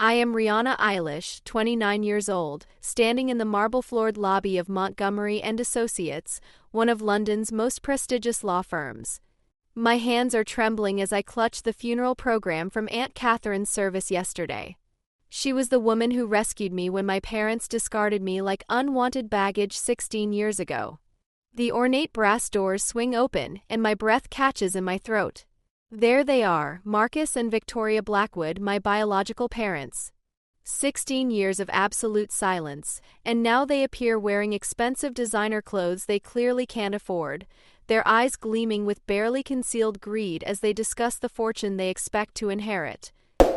I am Rihanna Eilish, 29 years old, standing in the marble-floored lobby of Montgomery and Associates, one of London's most prestigious law firms. My hands are trembling as I clutch the funeral program from Aunt Catherine's service yesterday. She was the woman who rescued me when my parents discarded me like unwanted baggage 16 years ago. The ornate brass doors swing open, and my breath catches in my throat. There they are, Marcus and Victoria Blackwood, my biological parents. 16 years of absolute silence, and now they appear wearing expensive designer clothes they clearly can't afford, their eyes gleaming with barely concealed greed as they discuss the fortune they expect to inherit.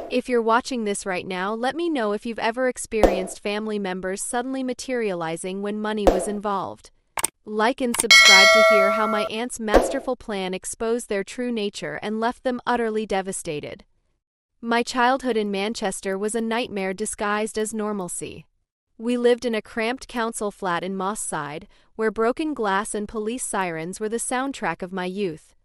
If you're watching this right now, let me know if you've ever experienced family members suddenly materializing when money was involved. Like and subscribe to hear how my aunt's masterful plan exposed their true nature and left them utterly devastated. My childhood in Manchester was a nightmare disguised as normalcy. We lived in a cramped council flat in Moss Side, where broken glass and police sirens were the soundtrack of my youth.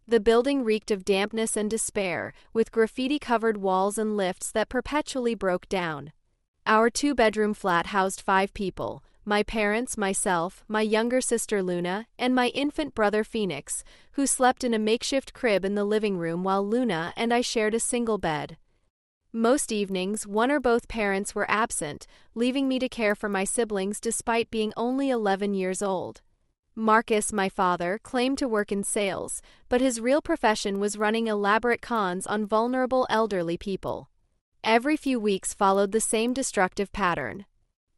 The building reeked of dampness and despair, with graffiti-covered walls and lifts that perpetually broke down. Our two-bedroom flat housed 5 people: my parents, myself, my younger sister Luna, and my infant brother Phoenix, who slept in a makeshift crib in the living room while Luna and I shared a single bed. Most evenings, one or both parents were absent, leaving me to care for my siblings despite being only 11 years old. Marcus, my father, claimed to work in sales, but his real profession was running elaborate cons on vulnerable elderly people. Every few weeks followed the same destructive pattern.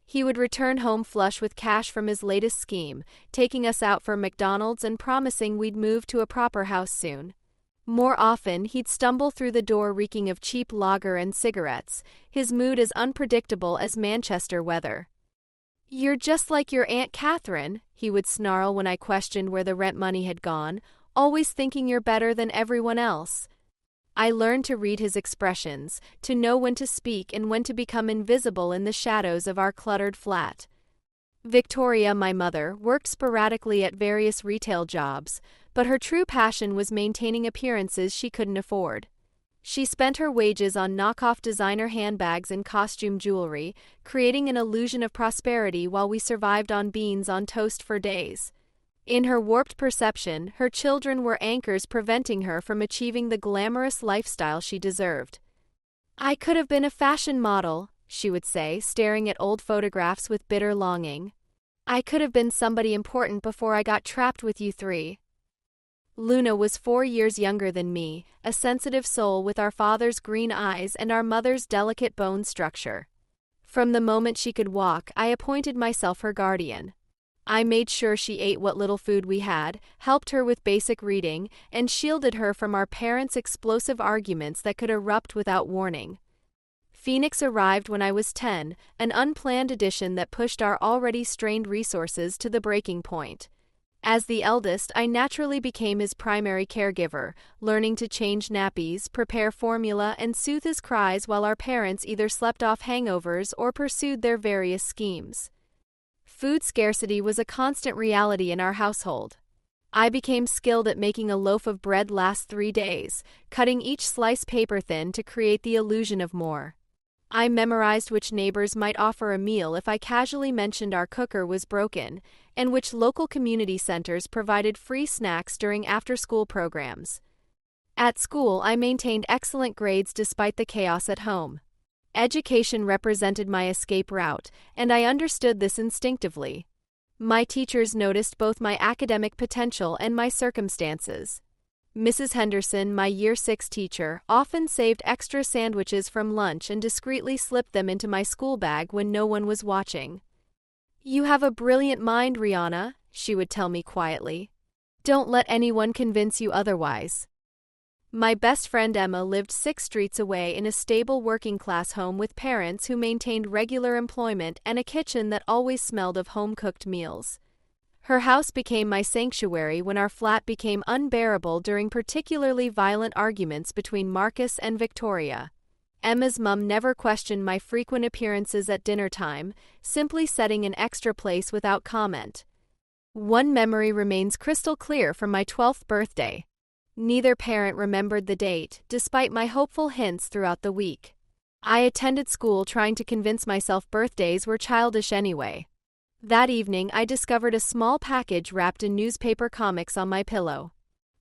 He would return home flush with cash from his latest scheme, taking us out for McDonald's and promising we'd move to a proper house soon. More often, he'd stumble through the door reeking of cheap lager and cigarettes, his mood as unpredictable as Manchester weather. "You're just like your Aunt Catherine," he would snarl when I questioned where the rent money had gone, "always thinking you're better than everyone else." I learned to read his expressions, to know when to speak and when to become invisible in the shadows of our cluttered flat. Victoria, my mother, worked sporadically at various retail jobs, but her true passion was maintaining appearances she couldn't afford. She spent her wages on knockoff designer handbags and costume jewelry, creating an illusion of prosperity while we survived on beans on toast for days. In her warped perception, her children were anchors preventing her from achieving the glamorous lifestyle she deserved. "I could have been a fashion model," she would say, staring at old photographs with bitter longing. "I could have been somebody important before I got trapped with you 3. Luna was 4 years younger than me, a sensitive soul with our father's green eyes and our mother's delicate bone structure. From the moment she could walk, I appointed myself her guardian. I made sure she ate what little food we had, helped her with basic reading, and shielded her from our parents' explosive arguments that could erupt without warning. Phoenix arrived when I was 10, an unplanned addition that pushed our already strained resources to the breaking point. As the eldest, I naturally became his primary caregiver, learning to change nappies, prepare formula, and soothe his cries while our parents either slept off hangovers or pursued their various schemes. Food scarcity was a constant reality in our household. I became skilled at making a loaf of bread last 3 days, cutting each slice paper thin to create the illusion of more. I memorized which neighbors might offer a meal if I casually mentioned our cooker was broken, and which local community centers provided free snacks during after-school programs. At school, I maintained excellent grades despite the chaos at home. Education represented my escape route, and I understood this instinctively. My teachers noticed both my academic potential and my circumstances. Mrs. Henderson, my Year 6 teacher, often saved extra sandwiches from lunch and discreetly slipped them into my school bag when no one was watching. "You have a brilliant mind, Rihanna," she would tell me quietly. "Don't let anyone convince you otherwise." My best friend Emma lived 6 streets away in a stable working-class home with parents who maintained regular employment and a kitchen that always smelled of home-cooked meals. Her house became my sanctuary when our flat became unbearable during particularly violent arguments between Marcus and Victoria. Emma's mum never questioned my frequent appearances at dinner time, simply setting an extra place without comment. One memory remains crystal clear from my 12th birthday. Neither parent remembered the date, despite my hopeful hints throughout the week. I attended school trying to convince myself birthdays were childish anyway. That evening, I discovered a small package wrapped in newspaper comics on my pillow.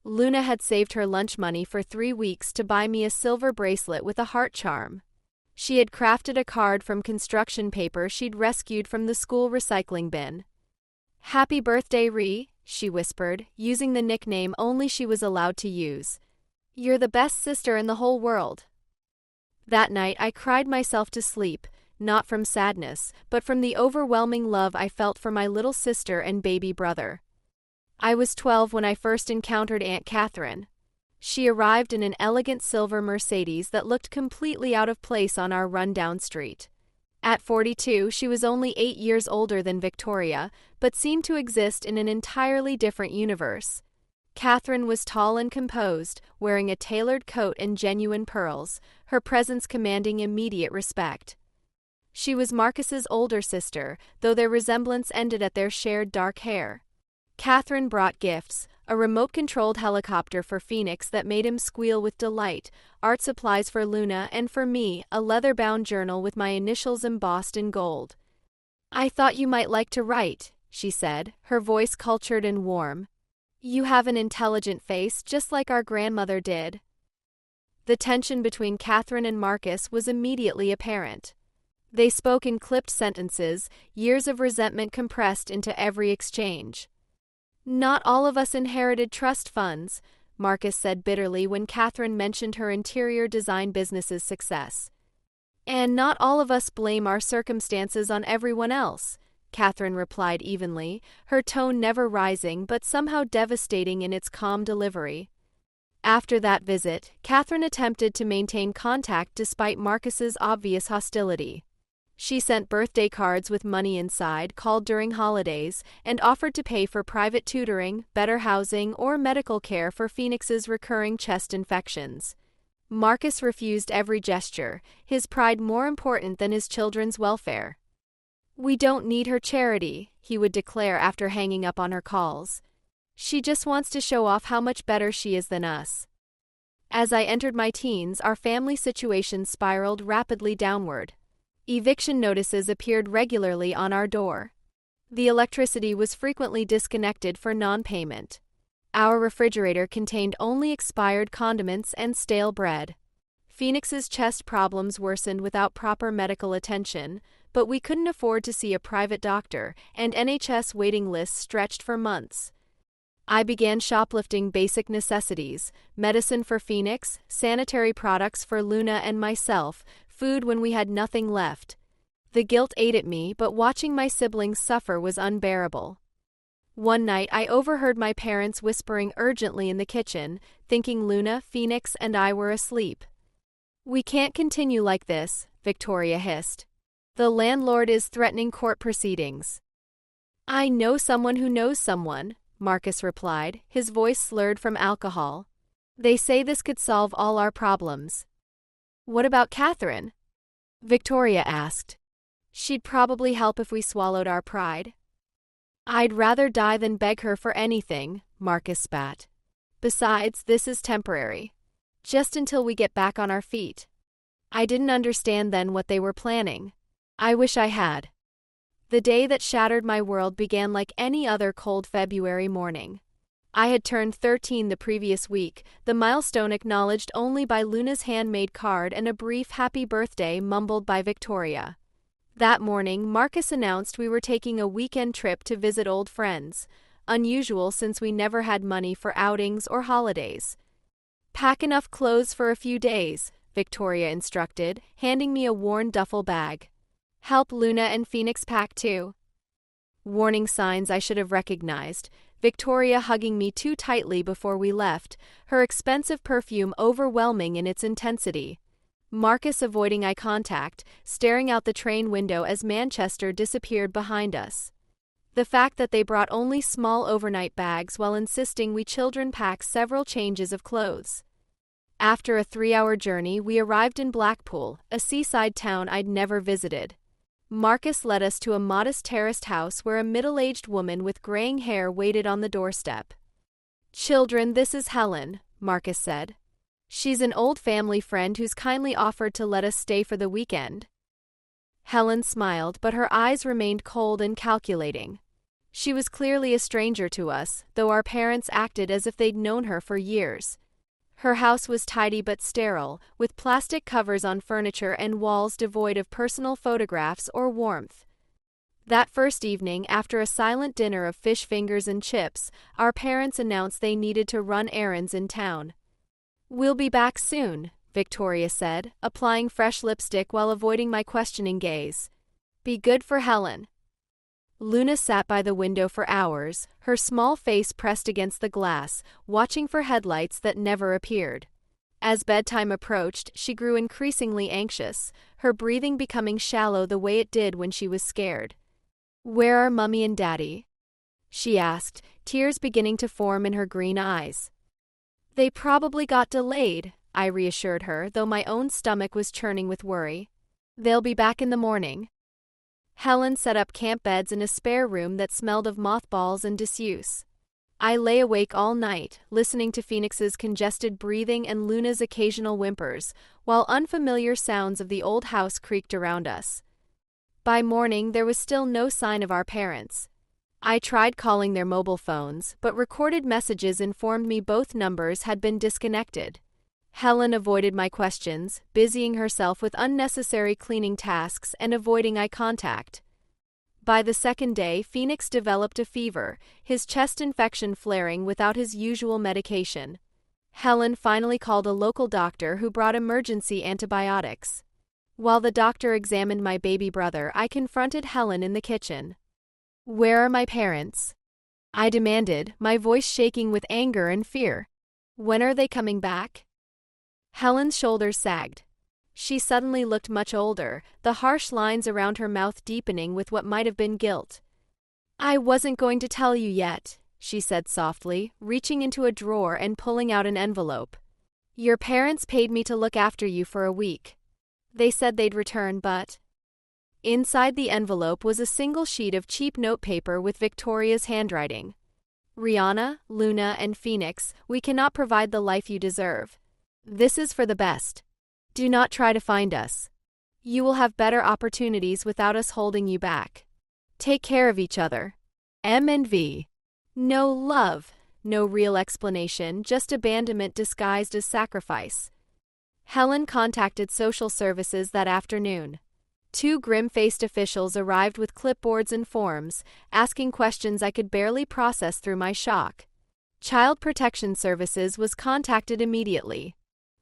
Luna had saved her lunch money for 3 weeks to buy me a silver bracelet with a heart charm. She had crafted a card from construction paper she'd rescued from the school recycling bin. "Happy birthday, Ree," she whispered, using the nickname only she was allowed to use. "You're the best sister in the whole world." That night, I cried myself to sleep, not from sadness, but from the overwhelming love I felt for my little sister and baby brother. I was 12 when I first encountered Aunt Catherine. She arrived in an elegant silver Mercedes that looked completely out of place on our rundown street. At 42, she was only 8 years older than Victoria, but seemed to exist in an entirely different universe. Catherine was tall and composed, wearing a tailored coat and genuine pearls, her presence commanding immediate respect. She was Marcus's older sister, though their resemblance ended at their shared dark hair. Catherine brought gifts, a remote-controlled helicopter for Phoenix that made him squeal with delight, art supplies for Luna, and for me, a leather-bound journal with my initials embossed in gold. "I thought you might like to write," she said, her voice cultured and warm. "You have an intelligent face, just like our grandmother did." The tension between Catherine and Marcus was immediately apparent. They spoke in clipped sentences, years of resentment compressed into every exchange. "Not all of us inherited trust funds," Marcus said bitterly when Catherine mentioned her interior design business's success. "And not all of us blame our circumstances on everyone else," Catherine replied evenly, her tone never rising but somehow devastating in its calm delivery. After that visit, Catherine attempted to maintain contact despite Marcus's obvious hostility. She sent birthday cards with money inside, called during holidays, and offered to pay for private tutoring, better housing, or medical care for Phoenix's recurring chest infections. Marcus refused every gesture, his pride more important than his children's welfare. "We don't need her charity," he would declare after hanging up on her calls. "She just wants to show off how much better she is than us." As I entered my teens, our family situation spiraled rapidly downward. Eviction notices appeared regularly on our door. The electricity was frequently disconnected for non-payment. Our refrigerator contained only expired condiments and stale bread. Phoenix's chest problems worsened without proper medical attention, but we couldn't afford to see a private doctor, and NHS waiting lists stretched for months. I began shoplifting basic necessities, medicine for Phoenix, sanitary products for Luna and myself, food when we had nothing left. The guilt ate at me, but watching my siblings suffer was unbearable. One night, I overheard my parents whispering urgently in the kitchen, thinking Luna, Phoenix, and I were asleep. "We can't continue like this," Victoria hissed. "The landlord is threatening court proceedings." "I know someone who knows someone," Marcus replied, his voice slurred from alcohol. "They say this could solve all our problems." "What about Catherine?" Victoria asked. "She'd probably help if we swallowed our pride." "I'd rather die than beg her for anything," Marcus spat. "Besides, this is temporary. Just until we get back on our feet." I didn't understand then what they were planning. I wish I had. The day that shattered my world began like any other cold February morning. I had turned 13 the previous week, the milestone acknowledged only by Luna's handmade card and a brief happy birthday mumbled by Victoria. That morning, Marcus announced we were taking a weekend trip to visit old friends, unusual since we never had money for outings or holidays. "Pack enough clothes for a few days," Victoria instructed, handing me a worn duffel bag. "Help Luna and Phoenix pack too." Warning signs I should have recognized. Victoria hugging me too tightly before we left, her expensive perfume overwhelming in its intensity. Marcus avoiding eye contact, staring out the train window as Manchester disappeared behind us. The fact that they brought only small overnight bags while insisting we children pack several changes of clothes. After a 3-hour journey, we arrived in Blackpool, a seaside town I'd never visited. Marcus led us to a modest terraced house where a middle-aged woman with graying hair waited on the doorstep. "Children, this is Helen," Marcus said. She's an old family friend who's kindly offered to let us stay for the weekend. Helen smiled, but her eyes remained cold and calculating. She was clearly a stranger to us, though our parents acted as if they'd known her for years. Her house was tidy but sterile, with plastic covers on furniture and walls devoid of personal photographs or warmth. That first evening, after a silent dinner of fish fingers and chips, our parents announced they needed to run errands in town. "We'll be back soon," Victoria said, applying fresh lipstick while avoiding my questioning gaze. "Be good for Helen." Luna sat by the window for hours, her small face pressed against the glass, watching for headlights that never appeared. As bedtime approached, she grew increasingly anxious, her breathing becoming shallow the way it did when she was scared. "Where are Mummy and Daddy?" she asked, tears beginning to form in her green eyes. "They probably got delayed," I reassured her, though my own stomach was churning with worry. "They'll be back in the morning." Helen set up camp beds in a spare room that smelled of mothballs and disuse. I lay awake all night, listening to Phoenix's congested breathing and Luna's occasional whimpers, while unfamiliar sounds of the old house creaked around us. By morning, there was still no sign of our parents. I tried calling their mobile phones, but recorded messages informed me both numbers had been disconnected. Helen avoided my questions, busying herself with unnecessary cleaning tasks and avoiding eye contact. By the second day, Phoenix developed a fever, his chest infection flaring without his usual medication. Helen finally called a local doctor who brought emergency antibiotics. While the doctor examined my baby brother, I confronted Helen in the kitchen. "Where are my parents?" I demanded, my voice shaking with anger and fear. "When are they coming back?" Helen's shoulders sagged. She suddenly looked much older, the harsh lines around her mouth deepening with what might have been guilt. "I wasn't going to tell you yet," she said softly, reaching into a drawer and pulling out an envelope. "Your parents paid me to look after you for a week. They said they'd return, but—" Inside the envelope was a single sheet of cheap notepaper with Victoria's handwriting. "Rihanna, Luna, and Phoenix, we cannot provide the life you deserve. This is for the best. Do not try to find us. You will have better opportunities without us holding you back. Take care of each other. M and V." No love, no real explanation, just abandonment disguised as sacrifice. Helen contacted social services that afternoon. 2 grim-faced officials arrived with clipboards and forms, asking questions I could barely process through my shock. Child Protection Services was contacted immediately.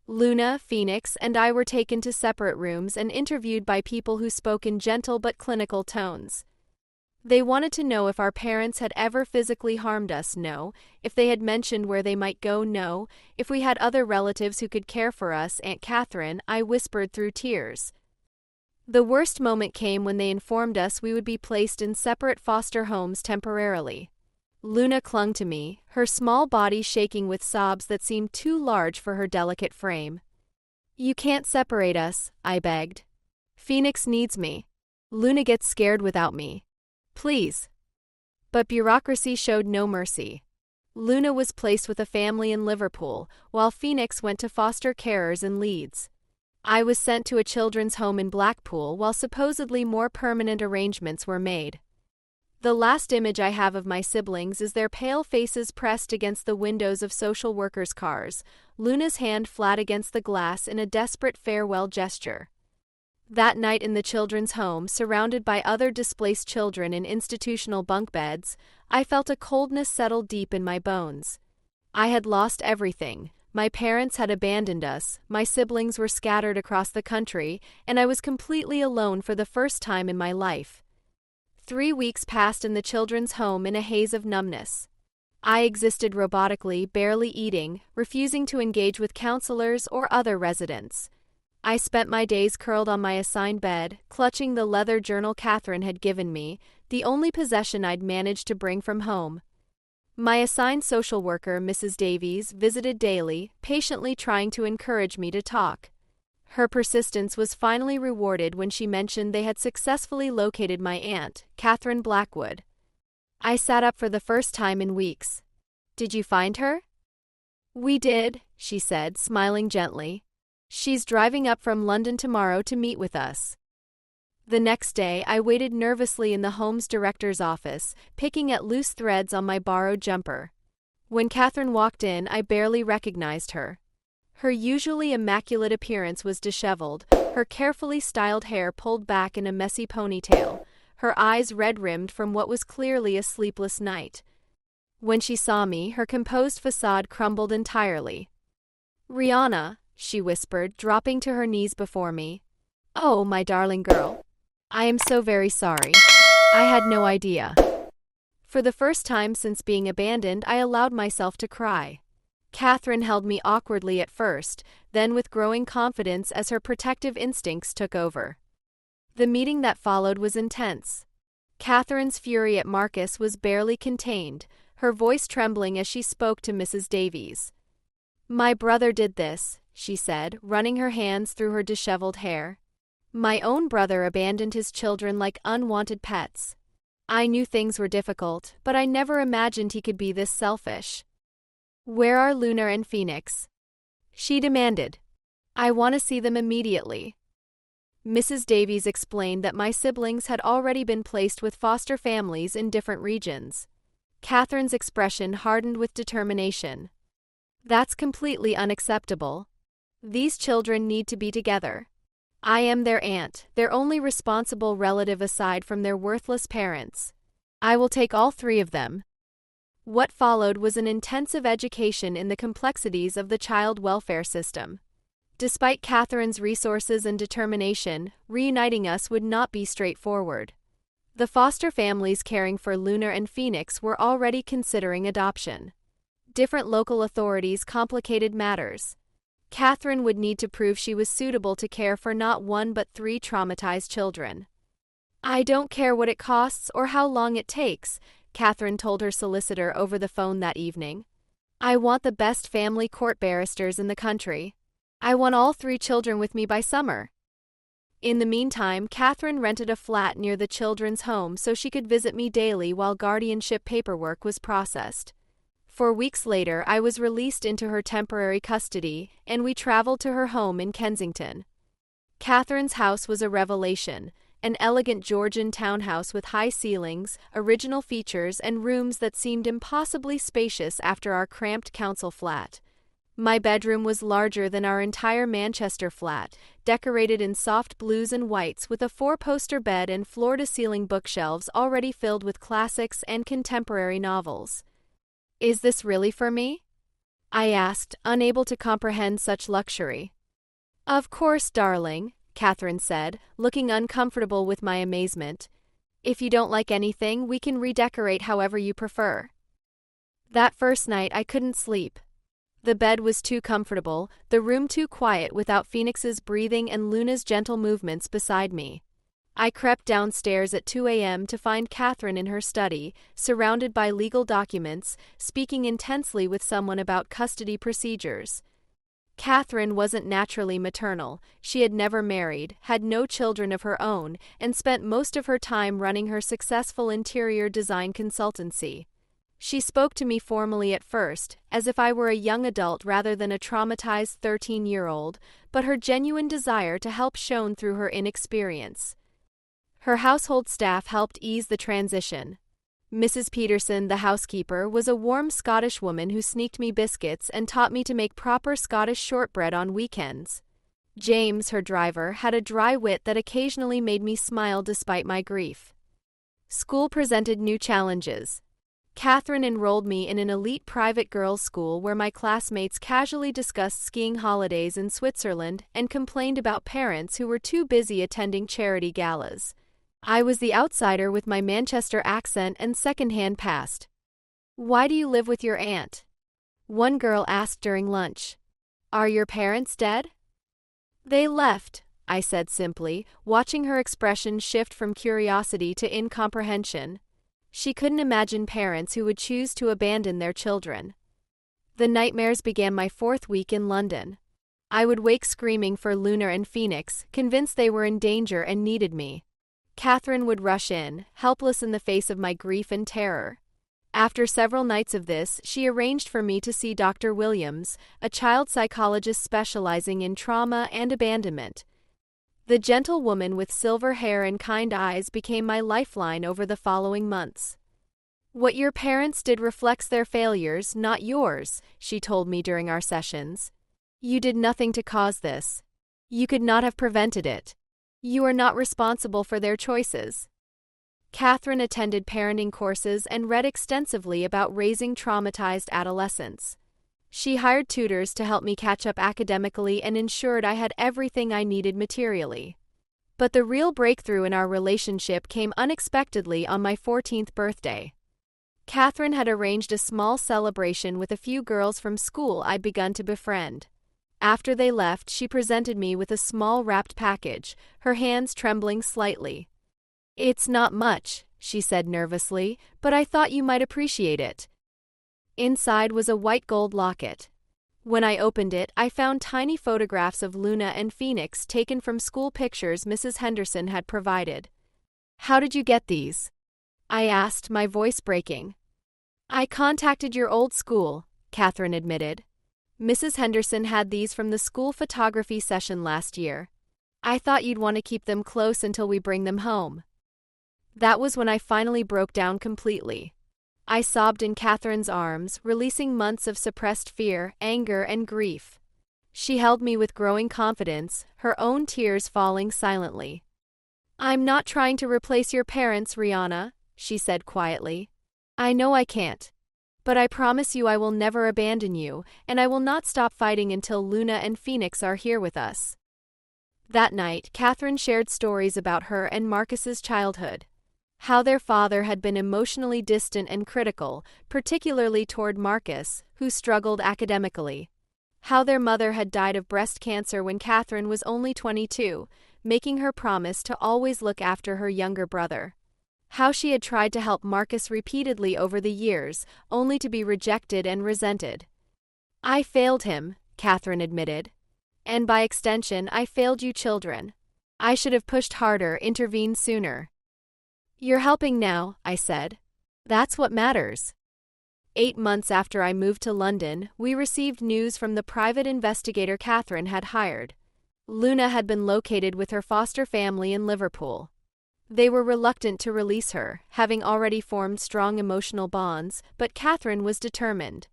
Luna, Phoenix, and I were taken to separate rooms and interviewed by people who spoke in gentle but clinical tones. They wanted to know if our parents had ever physically harmed us, no. If they had mentioned where they might go, no. If we had other relatives who could care for us, Aunt Catherine, I whispered through tears. The worst moment came when they informed us we would be placed in separate foster homes temporarily. Luna clung to me, her small body shaking with sobs that seemed too large for her delicate frame. "You can't separate us," I begged. "Phoenix needs me. Luna gets scared without me. Please." But bureaucracy showed no mercy. Luna was placed with a family in Liverpool, while Phoenix went to foster carers in Leeds. I was sent to a children's home in Blackpool while supposedly more permanent arrangements were made. The last image I have of my siblings is their pale faces pressed against the windows of social workers' cars, Luna's hand flat against the glass in a desperate farewell gesture. That night in the children's home, surrounded by other displaced children in institutional bunk beds, I felt a coldness settle deep in my bones. I had lost everything. My parents had abandoned us, my siblings were scattered across the country, and I was completely alone for the first time in my life. 3 weeks passed in the children's home in a haze of numbness. I existed robotically, barely eating, refusing to engage with counselors or other residents. I spent my days curled on my assigned bed, clutching the leather journal Catherine had given me, the only possession I'd managed to bring from home. My assigned social worker, Mrs. Davies, visited daily, patiently trying to encourage me to talk. Her persistence was finally rewarded when she mentioned they had successfully located my aunt, Catherine Blackwood. I sat up for the first time in weeks. "Did you find her?" "We did," she said, smiling gently. She's driving up from London tomorrow to meet with us. The next day, I waited nervously in the home's director's office, picking at loose threads on my borrowed jumper. When Catherine walked in, I barely recognized her. Her usually immaculate appearance was disheveled, her carefully styled hair pulled back in a messy ponytail, her eyes red-rimmed from what was clearly a sleepless night. When she saw me, her composed facade crumbled entirely. "Rihanna," she whispered, dropping to her knees before me. "Oh, my darling girl. I am so very sorry. I had no idea." For the first time since being abandoned, I allowed myself to cry. Catherine held me awkwardly at first, then with growing confidence as her protective instincts took over. The meeting that followed was intense. Catherine's fury at Marcus was barely contained, her voice trembling as she spoke to Mrs. Davies. "My brother did this," she said, running her hands through her disheveled hair. "My own brother abandoned his children like unwanted pets. I knew things were difficult, but I never imagined he could be this selfish." "Where are Luna and Phoenix?" she demanded. "I want to see them immediately." Mrs. Davies explained that my siblings had already been placed with foster families in different regions. Catherine's expression hardened with determination. "That's completely unacceptable. These children need to be together. I am their aunt, their only responsible relative aside from their worthless parents. I will take all three of them." What followed was an intensive education in the complexities of the child welfare system. Despite Catherine's resources and determination, reuniting us would not be straightforward. The foster families caring for Luna and Phoenix were already considering adoption. Different local authorities complicated matters. Catherine would need to prove she was suitable to care for not one but 3 traumatized children. "I don't care what it costs or how long it takes," Catherine told her solicitor over the phone that evening. "I want the best family court barristers in the country. I want all 3 children with me by summer." In the meantime, Catherine rented a flat near the children's home so she could visit me daily while guardianship paperwork was processed. 4 weeks later, I was released into her temporary custody, and we traveled to her home in Kensington. Catherine's house was a revelation, an elegant Georgian townhouse with high ceilings, original features, and rooms that seemed impossibly spacious after our cramped council flat. My bedroom was larger than our entire Manchester flat, decorated in soft blues and whites with a 4-poster bed and floor-to-ceiling bookshelves already filled with classics and contemporary novels. "Is this really for me?" I asked, unable to comprehend such luxury. "Of course, darling," Catherine said, looking uncomfortable with my amazement. "If you don't like anything, we can redecorate however you prefer." That first night, I couldn't sleep. The bed was too comfortable, the room too quiet without Phoenix's breathing and Luna's gentle movements beside me. I crept downstairs at 2 a.m. to find Catherine in her study, surrounded by legal documents, speaking intensely with someone about custody procedures. Catherine wasn't naturally maternal. She had never married, had no children of her own, and spent most of her time running her successful interior design consultancy. She spoke to me formally at first, as if I were a young adult rather than a traumatized 13-year-old, but her genuine desire to help shone through her inexperience. Her household staff helped ease the transition. Mrs. Peterson, the housekeeper, was a warm Scottish woman who sneaked me biscuits and taught me to make proper Scottish shortbread on weekends. James, her driver, had a dry wit that occasionally made me smile despite my grief. School presented new challenges. Catherine enrolled me in an elite private girls' school where my classmates casually discussed skiing holidays in Switzerland and complained about parents who were too busy attending charity galas. I was the outsider with my Manchester accent and second-hand past. "Why do you live with your aunt?" one girl asked during lunch. "Are your parents dead?" "They left," I said simply, watching her expression shift from curiosity to incomprehension. She couldn't imagine parents who would choose to abandon their children. The nightmares began my 4th week in London. I would wake screaming for Luna and Phoenix, convinced they were in danger and needed me. Catherine would rush in, helpless in the face of my grief and terror. After several nights of this, she arranged for me to see Dr. Williams, a child psychologist specializing in trauma and abandonment. The gentle woman with silver hair and kind eyes became my lifeline over the following months. "What your parents did reflects their failures, not yours," she told me during our sessions. "You did nothing to cause this. You could not have prevented it. You are not responsible for their choices." Catherine attended parenting courses and read extensively about raising traumatized adolescents. She hired tutors to help me catch up academically and ensured I had everything I needed materially. But the real breakthrough in our relationship came unexpectedly on my 14th birthday. Catherine had arranged a small celebration with a few girls from school I'd begun to befriend. After they left, she presented me with a small wrapped package, her hands trembling slightly. "It's not much," she said nervously, "but I thought you might appreciate it." Inside was a white gold locket. When I opened it, I found tiny photographs of Luna and Phoenix taken from school pictures Mrs. Henderson had provided. "How did you get these?" I asked, my voice breaking. "I contacted your old school," Catherine admitted. "Mrs. Henderson had these from the school photography session last year. I thought you'd want to keep them close until we bring them home." That was when I finally broke down completely. I sobbed in Catherine's arms, releasing months of suppressed fear, anger, and grief. She held me with growing confidence, her own tears falling silently. "I'm not trying to replace your parents, Rihanna," she said quietly. "I know I can't. But I promise you I will never abandon you, and I will not stop fighting until Luna and Phoenix are here with us." That night, Catherine shared stories about her and Marcus's childhood. How their father had been emotionally distant and critical, particularly toward Marcus, who struggled academically. How their mother had died of breast cancer when Catherine was only 22, making her promise to always look after her younger brother. How she had tried to help Marcus repeatedly over the years, only to be rejected and resented. "I failed him," Catherine admitted. "And by extension, I failed you children. I should have pushed harder, intervened sooner." "You're helping now," I said. "That's what matters." 8 months after I moved to London, we received news from the private investigator Catherine had hired. Luna had been located with her foster family in Liverpool. They were reluctant to release her, having already formed strong emotional bonds, but Catherine was determined.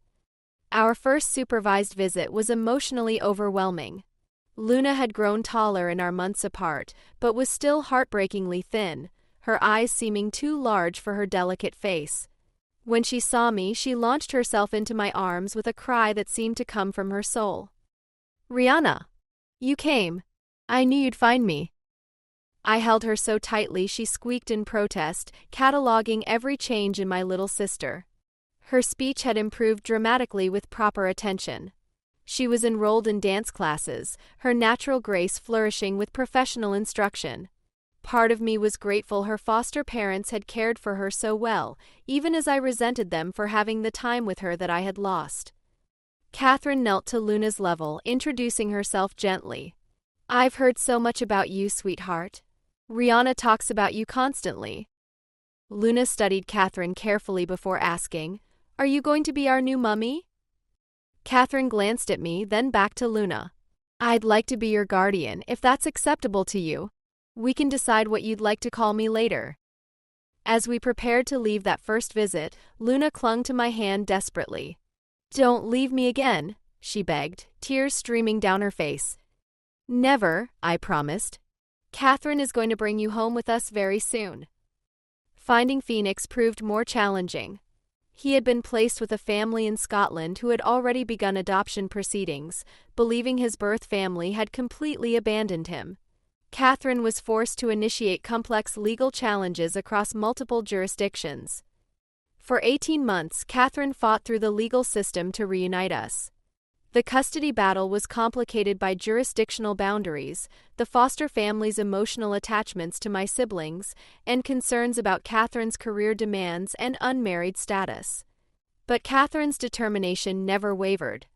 Our first supervised visit was emotionally overwhelming. Luna had grown taller in our months apart, but was still heartbreakingly thin, her eyes seeming too large for her delicate face. When she saw me, she launched herself into my arms with a cry that seemed to come from her soul. "Rihanna! You came. I knew you'd find me." I held her so tightly she squeaked in protest, cataloging every change in my little sister. Her speech had improved dramatically with proper attention. She was enrolled in dance classes, her natural grace flourishing with professional instruction. Part of me was grateful her foster parents had cared for her so well, even as I resented them for having the time with her that I had lost. Catherine knelt to Luna's level, introducing herself gently. "I've heard so much about you, sweetheart. Rihanna talks about you constantly." Luna studied Catherine carefully before asking, "Are you going to be our new mummy?" Catherine glanced at me, then back to Luna. "I'd like to be your guardian, if that's acceptable to you. We can decide what you'd like to call me later." As we prepared to leave that first visit, Luna clung to my hand desperately. "Don't leave me again," she begged, tears streaming down her face. "Never," I promised. "Catherine is going to bring you home with us very soon." Finding Phoenix proved more challenging. He had been placed with a family in Scotland who had already begun adoption proceedings, believing his birth family had completely abandoned him. Catherine was forced to initiate complex legal challenges across multiple jurisdictions. For 18 months, Catherine fought through the legal system to reunite us. The custody battle was complicated by jurisdictional boundaries, the foster family's emotional attachments to my siblings, and concerns about Catherine's career demands and unmarried status. But Catherine's determination never wavered.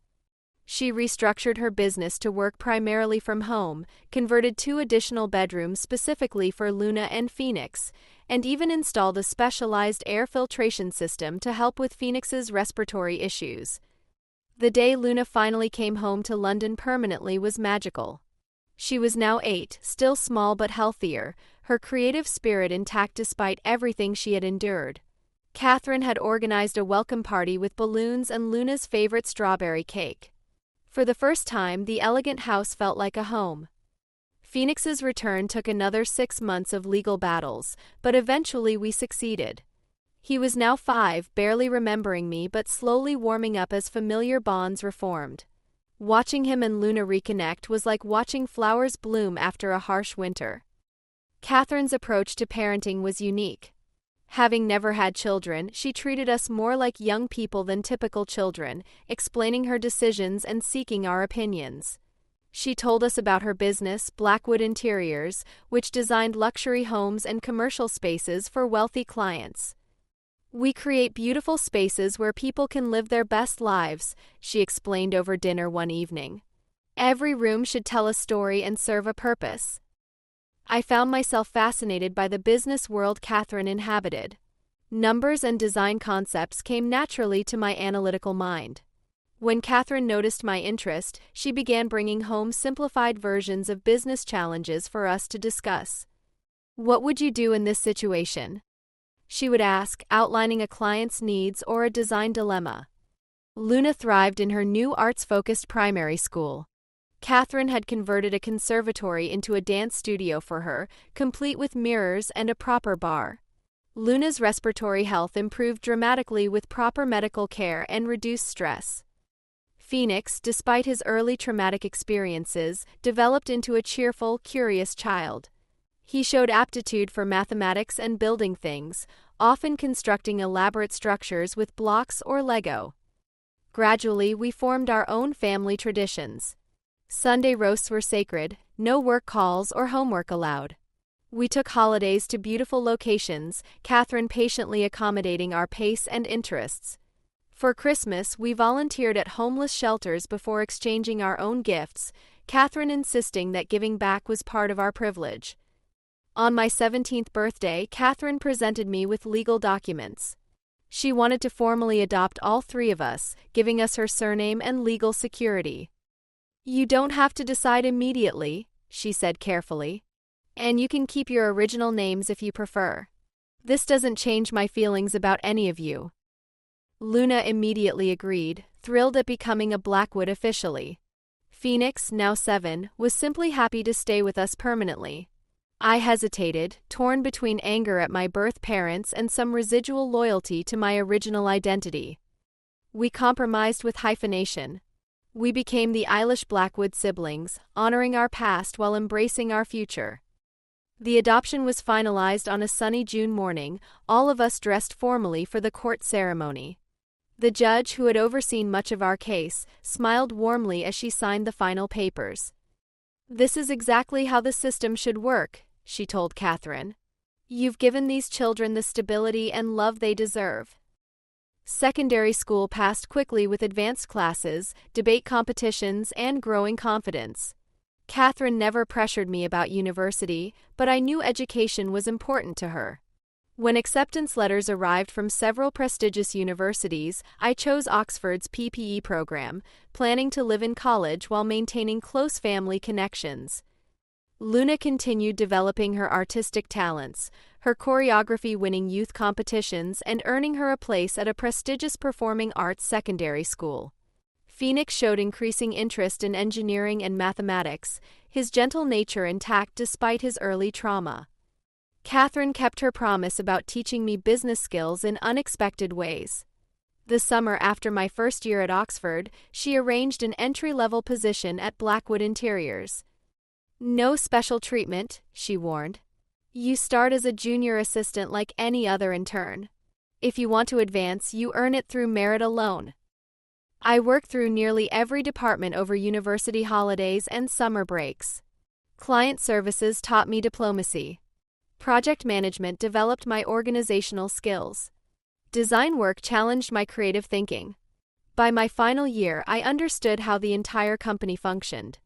She restructured her business to work primarily from home, converted 2 additional bedrooms specifically for Luna and Phoenix, and even installed a specialized air filtration system to help with Phoenix's respiratory issues. The day Luna finally came home to London permanently was magical. She was now 8, still small but healthier, her creative spirit intact despite everything she had endured. Catherine had organized a welcome party with balloons and Luna's favorite strawberry cake. For the first time, the elegant house felt like a home. Phoenix's return took another 6 months of legal battles, but eventually we succeeded. He was now 5, barely remembering me but slowly warming up as familiar bonds reformed. Watching him and Luna reconnect was like watching flowers bloom after a harsh winter. Catherine's approach to parenting was unique. Having never had children, she treated us more like young people than typical children, explaining her decisions and seeking our opinions. She told us about her business, Blackwood Interiors, which designed luxury homes and commercial spaces for wealthy clients. "We create beautiful spaces where people can live their best lives," she explained over dinner one evening. "Every room should tell a story and serve a purpose." I found myself fascinated by the business world Catherine inhabited. Numbers and design concepts came naturally to my analytical mind. When Catherine noticed my interest, she began bringing home simplified versions of business challenges for us to discuss. "What would you do in this situation?" she would ask, outlining a client's needs or a design dilemma. Luna thrived in her new arts-focused primary school. Catherine had converted a conservatory into a dance studio for her, complete with mirrors and a proper bar. Luna's respiratory health improved dramatically with proper medical care and reduced stress. Phoenix, despite his early traumatic experiences, developed into a cheerful, curious child. He showed aptitude for mathematics and building things, often constructing elaborate structures with blocks or Lego. Gradually, we formed our own family traditions. Sunday roasts were sacred, no work calls or homework allowed. We took holidays to beautiful locations, Catherine patiently accommodating our pace and interests. For Christmas, we volunteered at homeless shelters before exchanging our own gifts, Catherine insisting that giving back was part of our privilege. On my 17th birthday, Catherine presented me with legal documents. She wanted to formally adopt all 3 of us, giving us her surname and legal security. "You don't have to decide immediately," she said carefully. "And you can keep your original names if you prefer. This doesn't change my feelings about any of you." Luna immediately agreed, thrilled at becoming a Blackwood officially. Phoenix, now 7, was simply happy to stay with us permanently. I hesitated, torn between anger at my birth parents and some residual loyalty to my original identity. We compromised with hyphenation. We became the Eilish Blackwood siblings, honoring our past while embracing our future. The adoption was finalized on a sunny June morning, all of us dressed formally for the court ceremony. The judge, who had overseen much of our case, smiled warmly as she signed the final papers. "This is exactly how the system should work," she told Catherine. "You've given these children the stability and love they deserve." Secondary school passed quickly with advanced classes, debate competitions, and growing confidence. Catherine never pressured me about university, but I knew education was important to her. When acceptance letters arrived from several prestigious universities, I chose Oxford's PPE program, planning to live in college while maintaining close family connections. Luna continued developing her artistic talents, her choreography winning youth competitions and earning her a place at a prestigious performing arts secondary school. Phoenix showed increasing interest in engineering and mathematics, his gentle nature intact despite his early trauma. Catherine kept her promise about teaching me business skills in unexpected ways. The summer after my first year at Oxford, she arranged an entry-level position at Blackwood Interiors. "No special treatment," she warned. "You start as a junior assistant like any other intern. If you want to advance, you earn it through merit alone." I worked through nearly every department over university holidays and summer breaks. Client services taught me diplomacy. Project management developed my organizational skills. Design work challenged my creative thinking. By my final year, I understood how the entire company functioned.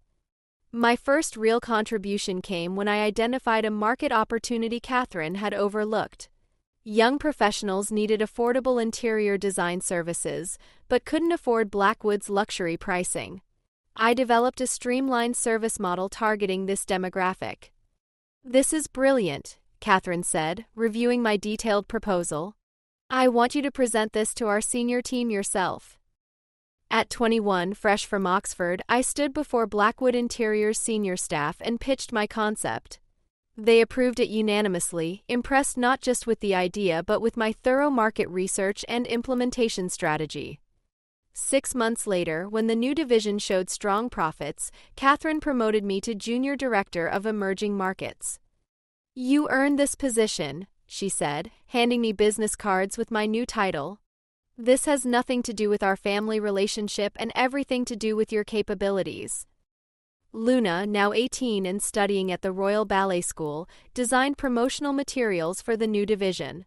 My first real contribution came when I identified a market opportunity Catherine had overlooked. Young professionals needed affordable interior design services, but couldn't afford Blackwood's luxury pricing. I developed a streamlined service model targeting this demographic. "This is brilliant," Catherine said, reviewing my detailed proposal. "I want you to present this to our senior team yourself." At 21, fresh from Oxford, I stood before Blackwood Interior's senior staff and pitched my concept. They approved it unanimously, impressed not just with the idea but with my thorough market research and implementation strategy. 6 months later, when the new division showed strong profits, Catherine promoted me to Junior Director of Emerging Markets. "You earned this position," she said, handing me business cards with my new title. "This has nothing to do with our family relationship and everything to do with your capabilities." Luna, now 18 and studying at the Royal Ballet School, designed promotional materials for the new division.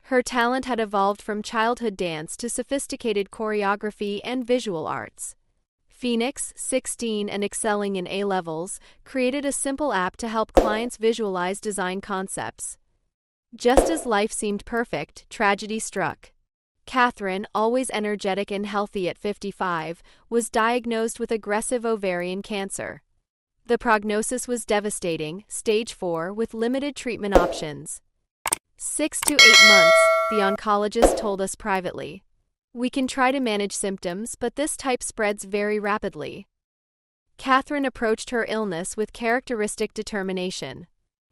Her talent had evolved from childhood dance to sophisticated choreography and visual arts. Phoenix, 16 and excelling in A-levels, created a simple app to help clients visualize design concepts. Just as life seemed perfect, tragedy struck. Catherine, always energetic and healthy at 55, was diagnosed with aggressive ovarian cancer. The prognosis was devastating, stage 4, with limited treatment options. 6 to 8 months, the oncologist told us privately. "We can try to manage symptoms, but this type spreads very rapidly." Catherine approached her illness with characteristic determination.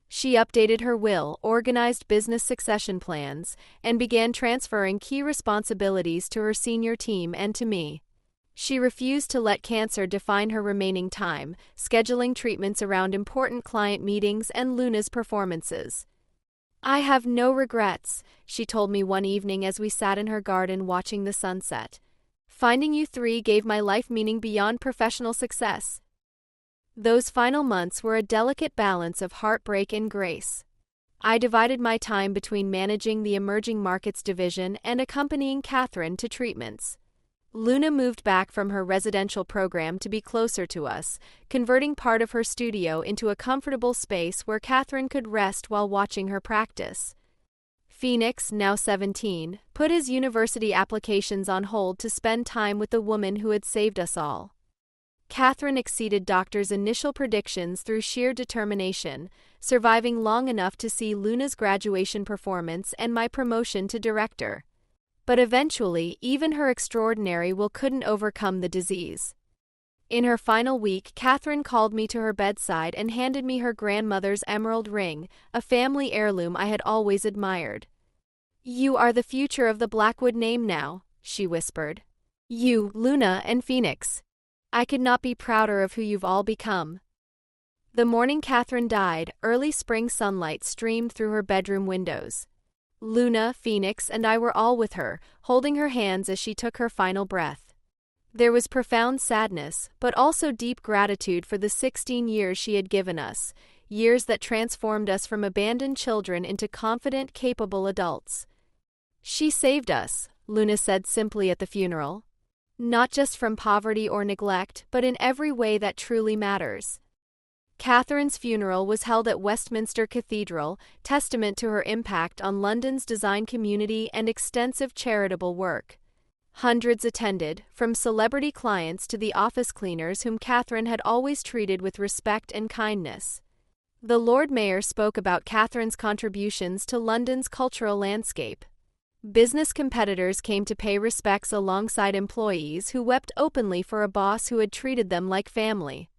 She updated her will, organized business succession plans, and began transferring key responsibilities to her senior team and to me. She refused to let cancer define her remaining time, scheduling treatments around important client meetings and Luna's performances. "I have no regrets," she told me one evening as we sat in her garden watching the sunset. "Finding you three gave my life meaning beyond professional success." Those final months were a delicate balance of heartbreak and grace. I divided my time between managing the emerging markets division and accompanying Catherine to treatments. Luna moved back from her residential program to be closer to us, converting part of her studio into a comfortable space where Catherine could rest while watching her practice. Phoenix, now 17, put his university applications on hold to spend time with the woman who had saved us all. Catherine exceeded doctors' initial predictions through sheer determination, surviving long enough to see Luna's graduation performance and my promotion to director. But eventually, even her extraordinary will couldn't overcome the disease. In her final week, Catherine called me to her bedside and handed me her grandmother's emerald ring, a family heirloom I had always admired. "You are the future of the Blackwood name now," she whispered. "You, Luna, and Phoenix. I could not be prouder of who you've all become." The morning Catherine died, early spring sunlight streamed through her bedroom windows. Luna, Phoenix, and I were all with her, holding her hands as she took her final breath. There was profound sadness, but also deep gratitude for the 16 years she had given us, years that transformed us from abandoned children into confident, capable adults. "She saved us," Luna said simply at the funeral. "Not just from poverty or neglect, but in every way that truly matters." Catherine's funeral was held at Westminster Cathedral, testament to her impact on London's design community and extensive charitable work. Hundreds attended, from celebrity clients to the office cleaners whom Catherine had always treated with respect and kindness. The Lord Mayor spoke about Catherine's contributions to London's cultural landscape. Business competitors came to pay respects alongside employees who wept openly for a boss who had treated them like family.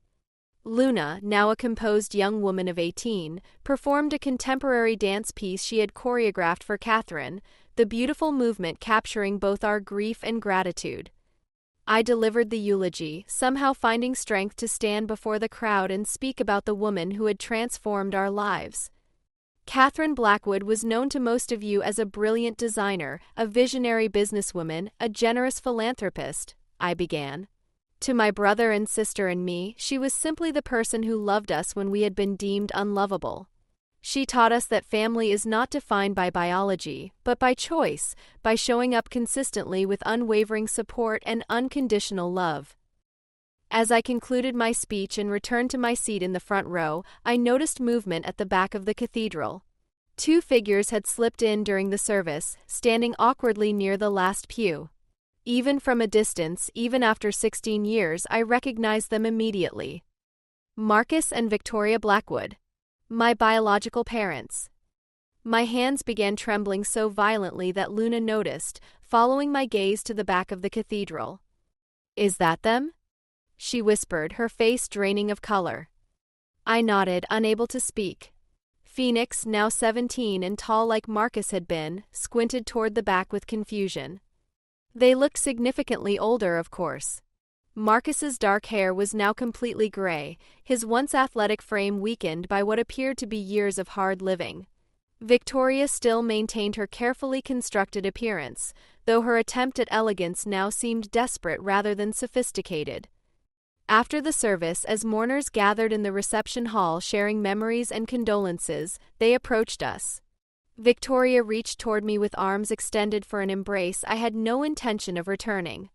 Luna, now a composed young woman of 18, performed a contemporary dance piece she had choreographed for Catherine, the beautiful movement capturing both our grief and gratitude. I delivered the eulogy, somehow finding strength to stand before the crowd and speak about the woman who had transformed our lives. Catherine Blackwood was known to most of you as a brilliant designer, a visionary businesswoman, a generous philanthropist, I began. To my brother and sister and me, she was simply the person who loved us when we had been deemed unlovable. She taught us that family is not defined by biology, but by choice, by showing up consistently with unwavering support and unconditional love. As I concluded my speech and returned to my seat in the front row, I noticed movement at the back of the cathedral. 2 figures had slipped in during the service, standing awkwardly near the last pew. Even from a distance, even after 16 years, I recognized them immediately. Marcus and Victoria Blackwood. My biological parents. My hands began trembling so violently that Luna noticed, following my gaze to the back of the cathedral. "Is that them?" she whispered, her face draining of color. I nodded, unable to speak. Phoenix, now 17 and tall like Marcus had been, squinted toward the back with confusion. They looked significantly older, of course. Marcus's dark hair was now completely gray, his once athletic frame weakened by what appeared to be years of hard living. Victoria still maintained her carefully constructed appearance, though her attempt at elegance now seemed desperate rather than sophisticated. After the service, as mourners gathered in the reception hall sharing memories and condolences, they approached us. Victoria reached toward me with arms extended for an embrace I had no intention of returning.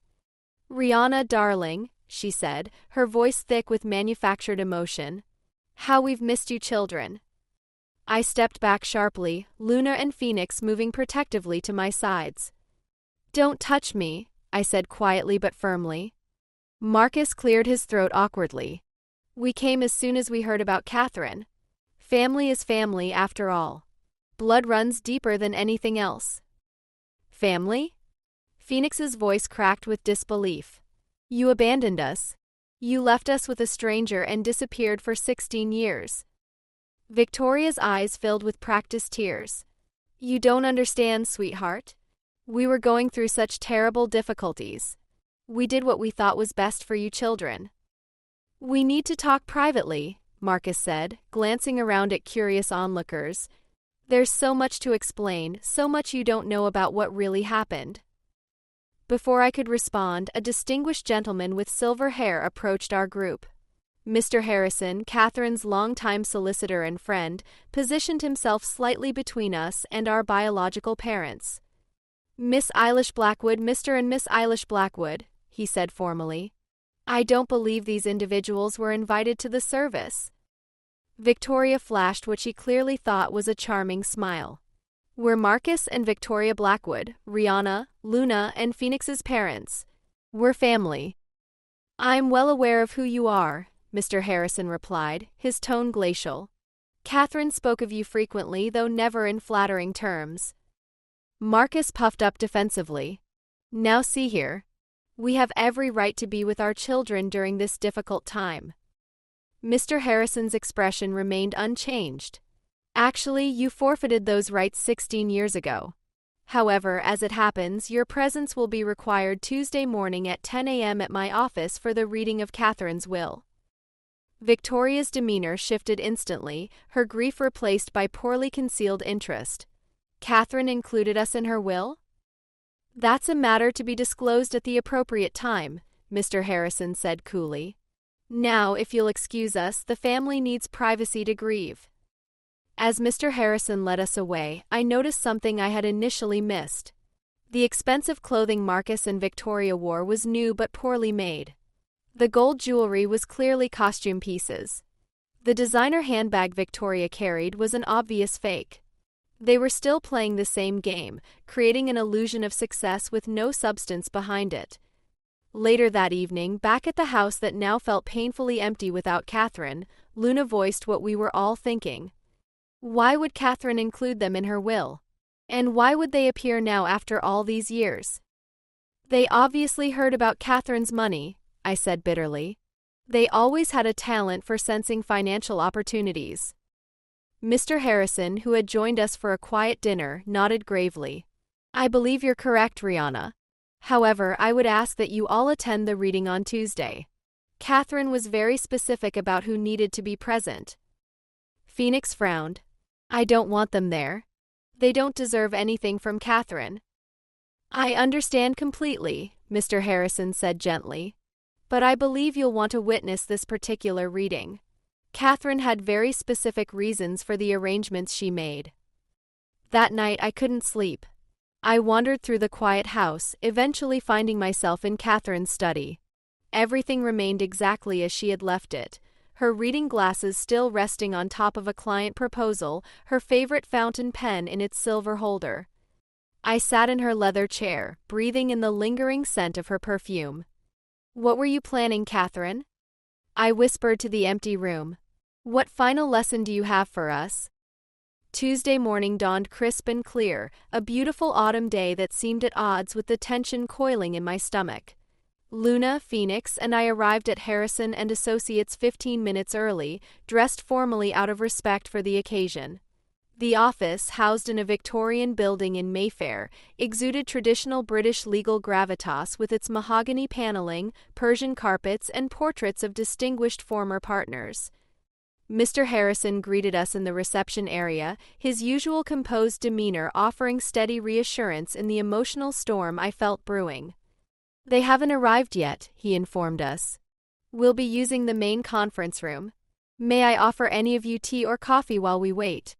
"Rihanna, darling," she said, her voice thick with manufactured emotion. "How we've missed you children." I stepped back sharply, Luna and Phoenix moving protectively to my sides. "Don't touch me," I said quietly but firmly. Marcus cleared his throat awkwardly. "We came as soon as we heard about Catherine. Family is family after all. Blood runs deeper than anything else." "Family?" Phoenix's voice cracked with disbelief. "You abandoned us. You left us with a stranger and disappeared for 16 years. Victoria's eyes filled with practiced tears. "You don't understand, sweetheart. We were going through such terrible difficulties. We did what we thought was best for you children." "We need to talk privately," Marcus said, glancing around at curious onlookers. "There's so much to explain, so much you don't know about what really happened." Before I could respond, a distinguished gentleman with silver hair approached our group. Mr. Harrison, Catherine's longtime solicitor and friend, positioned himself slightly between us and our biological parents. "Miss Eilish Blackwood, Mr. and Miss Eilish Blackwood," he said formally. "I don't believe these individuals were invited to the service." Victoria flashed what she clearly thought was a charming smile. "We're Marcus and Victoria Blackwood, Rihanna, Luna, and Phoenix's parents. We're family." "I'm well aware of who you are," Mr. Harrison replied, his tone glacial. "Catherine spoke of you frequently, though never in flattering terms." Marcus puffed up defensively. "Now see here. We have every right to be with our children during this difficult time." Mr. Harrison's expression remained unchanged. "Actually, you forfeited those rights 16 years ago. However, as it happens, your presence will be required Tuesday morning at 10 a.m. at my office for the reading of Catherine's will." Victoria's demeanor shifted instantly, her grief replaced by poorly concealed interest. "Catherine included us in her will?" "That's a matter to be disclosed at the appropriate time," Mr. Harrison said coolly. "Now, if you'll excuse us, the family needs privacy to grieve." As Mr. Harrison led us away, I noticed something I had initially missed. The expensive clothing Marcus and Victoria wore was new but poorly made. The gold jewelry was clearly costume pieces. The designer handbag Victoria carried was an obvious fake. They were still playing the same game, creating an illusion of success with no substance behind it. Later that evening, back at the house that now felt painfully empty without Catherine, Luna voiced what we were all thinking. Why would Catherine include them in her will? And why would they appear now after all these years? "They obviously heard about Catherine's money," I said bitterly. "They always had a talent for sensing financial opportunities." Mr. Harrison, who had joined us for a quiet dinner, nodded gravely. "I believe you're correct, Rihanna. However, I would ask that you all attend the reading on Tuesday. Catherine was very specific about who needed to be present." Phoenix frowned. "I don't want them there. They don't deserve anything from Catherine." "I understand completely," Mr. Harrison said gently. "But I believe you'll want to witness this particular reading. Catherine had very specific reasons for the arrangements she made. That night I couldn't sleep. I wandered through the quiet house, eventually finding myself in Catherine's study. Everything remained exactly as she had left it. Her reading glasses still resting on top of a client proposal, her favorite fountain pen in its silver holder. I sat in her leather chair, breathing in the lingering scent of her perfume. "What were you planning, Catherine?" I whispered to the empty room. "What final lesson do you have for us?" Tuesday morning dawned crisp and clear, a beautiful autumn day that seemed at odds with the tension coiling in my stomach. Luna, Phoenix, and I arrived at Harrison and Associates 15 minutes early, dressed formally out of respect for the occasion. The office, housed in a Victorian building in Mayfair, exuded traditional British legal gravitas with its mahogany paneling, Persian carpets, and portraits of distinguished former partners. Mr. Harrison greeted us in the reception area, his usual composed demeanor offering steady reassurance in the emotional storm I felt brewing. "They haven't arrived yet," he informed us. "We'll be using the main conference room. May I offer any of you tea or coffee while we wait?"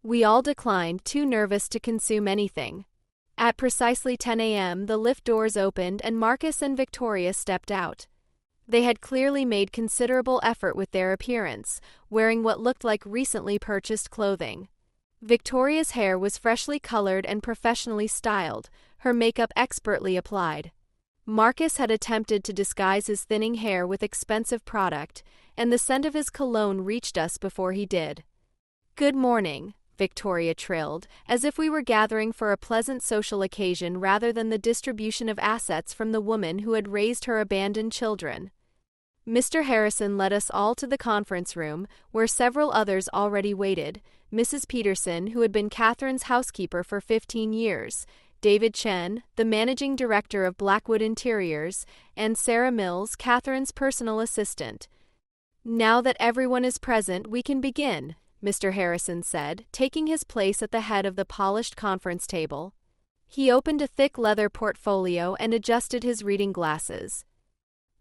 We all declined, too nervous to consume anything. At precisely 10 a.m., the lift doors opened and Marcus and Victoria stepped out. They had clearly made considerable effort with their appearance, wearing what looked like recently purchased clothing. Victoria's hair was freshly colored and professionally styled, her makeup expertly applied. Marcus had attempted to disguise his thinning hair with expensive product, and the scent of his cologne reached us before he did. "Good morning," Victoria trilled, as if we were gathering for a pleasant social occasion rather than the distribution of assets from the woman who had raised her abandoned children. Mr. Harrison led us all to the conference room, where several others already waited: Mrs. Peterson, who had been Catherine's housekeeper for 15 years, David Chen, the managing director of Blackwood Interiors, and Sarah Mills, Catherine's personal assistant. "Now that everyone is present, we can begin," Mr. Harrison said, taking his place at the head of the polished conference table. He opened a thick leather portfolio and adjusted his reading glasses.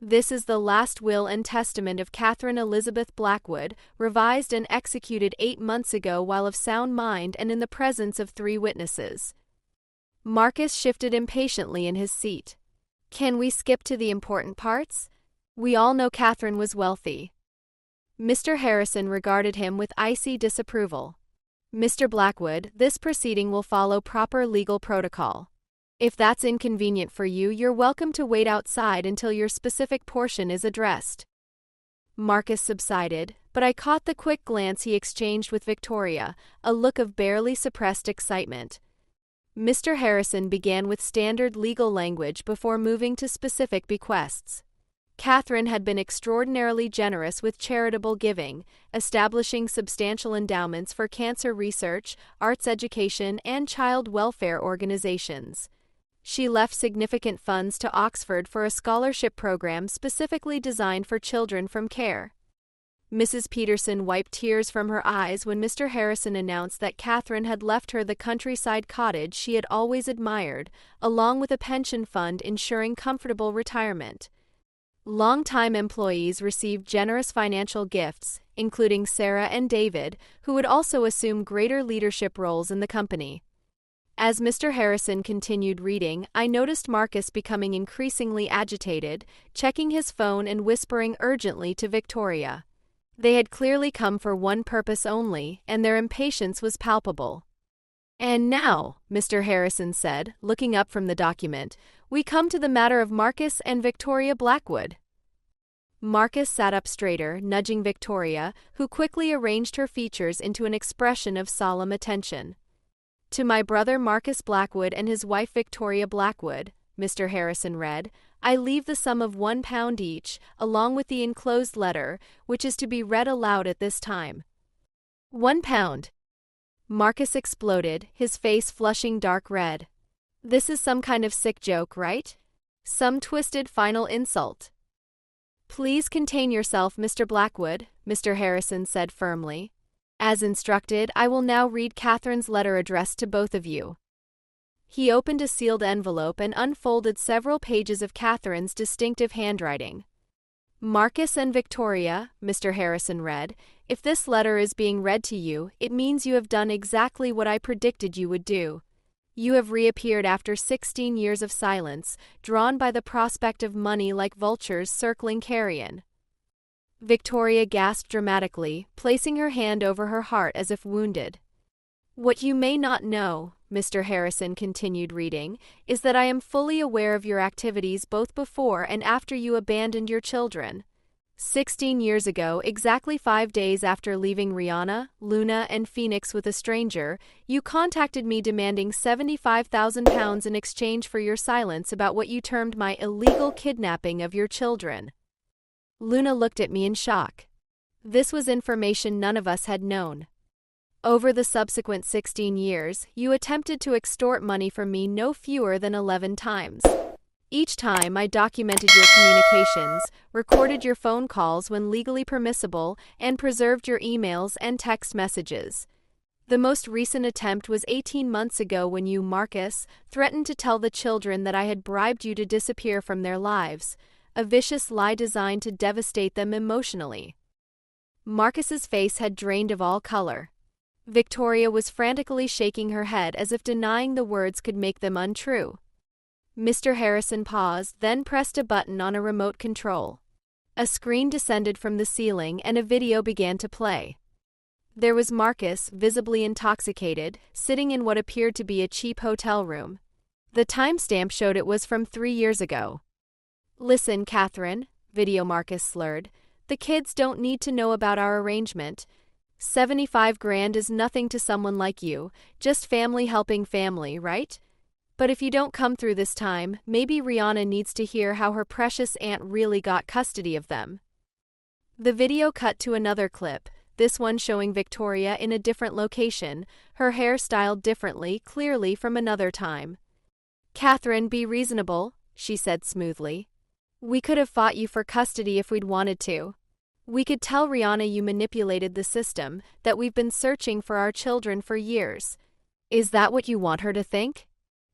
"This is the last will and testament of Catherine Elizabeth Blackwood, revised and executed 8 months ago while of sound mind and in the presence of 3 witnesses. Marcus shifted impatiently in his seat. "Can we skip to the important parts? We all know Catherine was wealthy." Mr. Harrison regarded him with icy disapproval. "Mr. Blackwood, this proceeding will follow proper legal protocol. If that's inconvenient for you, you're welcome to wait outside until your specific portion is addressed." Marcus subsided, but I caught the quick glance he exchanged with Victoria, a look of barely suppressed excitement. Mr. Harrison began with standard legal language before moving to specific bequests. Catherine had been extraordinarily generous with charitable giving, establishing substantial endowments for cancer research, arts education, and child welfare organizations. She left significant funds to Oxford for a scholarship program specifically designed for children from care. Mrs. Peterson wiped tears from her eyes when Mr. Harrison announced that Catherine had left her the countryside cottage she had always admired, along with a pension fund ensuring comfortable retirement. Long-time employees received generous financial gifts, including Sarah and David, who would also assume greater leadership roles in the company. As Mr. Harrison continued reading, I noticed Marcus becoming increasingly agitated, checking his phone and whispering urgently to Victoria. They had clearly come for one purpose only, and their impatience was palpable. "And now," Mr. Harrison said, looking up from the document, "we come to the matter of Marcus and Victoria Blackwood." Marcus sat up straighter, nudging Victoria, who quickly arranged her features into an expression of solemn attention. "To my brother Marcus Blackwood and his wife Victoria Blackwood," Mr. Harrison read, "I leave the sum of £1 each, along with the enclosed letter, which is to be read aloud at this time." £1. Marcus exploded, his face flushing dark red. "This is some kind of sick joke, right? Some twisted final insult." "Please contain yourself, Mr. Blackwood," Mr. Harrison said firmly. "As instructed, I will now read Catherine's letter addressed to both of you." He opened a sealed envelope and unfolded several pages of Catherine's distinctive handwriting. Marcus and Victoria, Mr. Harrison read, if this letter is being read to you, it means you have done exactly what I predicted you would do. You have reappeared after 16 years of silence, drawn by the prospect of money like vultures circling carrion. Victoria gasped dramatically, placing her hand over her heart as if wounded. What you may not know, Mr. Harrison continued reading, is that I am fully aware of your activities both before and after you abandoned your children. 16 years ago, exactly 5 days after leaving Rihanna, Luna, and Phoenix with a stranger, you contacted me demanding £75,000 in exchange for your silence about what you termed my illegal kidnapping of your children. Luna looked at me in shock. This was information none of us had known. Over the subsequent 16 years, you attempted to extort money from me no fewer than 11 times. Each time, I documented your communications, recorded your phone calls when legally permissible, and preserved your emails and text messages. The most recent attempt was 18 months ago when you, Marcus, threatened to tell the children that I had bribed you to disappear from their lives, a vicious lie designed to devastate them emotionally. Marcus's face had drained of all color. Victoria was frantically shaking her head as if denying the words could make them untrue. Mr. Harrison paused, then pressed a button on a remote control. A screen descended from the ceiling and a video began to play. There was Marcus, visibly intoxicated, sitting in what appeared to be a cheap hotel room. The timestamp showed it was from 3 years ago. Listen, Catherine, video Marcus slurred. The kids don't need to know about our arrangement. 75 grand is nothing to someone like you, just family helping family, right? But if you don't come through this time, maybe Rihanna needs to hear how her precious aunt really got custody of them. The video cut to another clip, this one showing Victoria in a different location, her hair styled differently, clearly from another time. Catherine, be reasonable, she said smoothly. We could have fought you for custody if we'd wanted to. We could tell Rihanna you manipulated the system, that we've been searching for our children for years. Is that what you want her to think?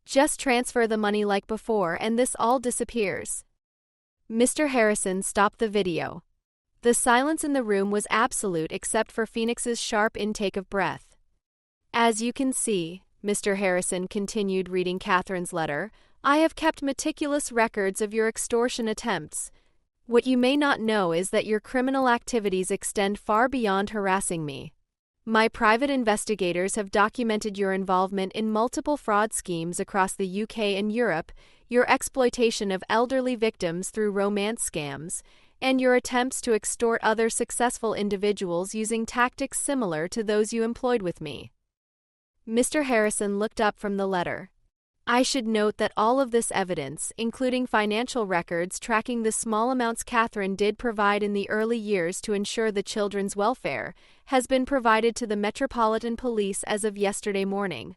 Just transfer the money like before and this all disappears. Mr. Harrison stopped the video. The silence in the room was absolute except for Phoenix's sharp intake of breath. As you can see, Mr. Harrison continued reading Catherine's letter, I have kept meticulous records of your extortion attempts. What you may not know is that your criminal activities extend far beyond harassing me. My private investigators have documented your involvement in multiple fraud schemes across the UK and Europe, your exploitation of elderly victims through romance scams, and your attempts to extort other successful individuals using tactics similar to those you employed with me. Mr. Harrison looked up from the letter. I should note that all of this evidence, including financial records tracking the small amounts Catherine did provide in the early years to ensure the children's welfare, has been provided to the Metropolitan Police as of yesterday morning.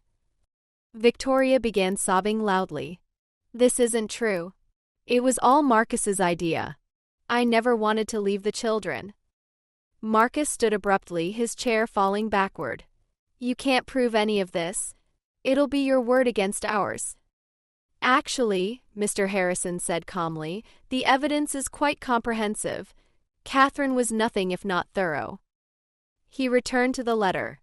Victoria began sobbing loudly. This isn't true. It was all Marcus's idea. I never wanted to leave the children. Marcus stood abruptly, his chair falling backward. You can't prove any of this. It'll be your word against ours. Actually, Mr. Harrison said calmly, the evidence is quite comprehensive. Catherine was nothing if not thorough. He returned to the letter.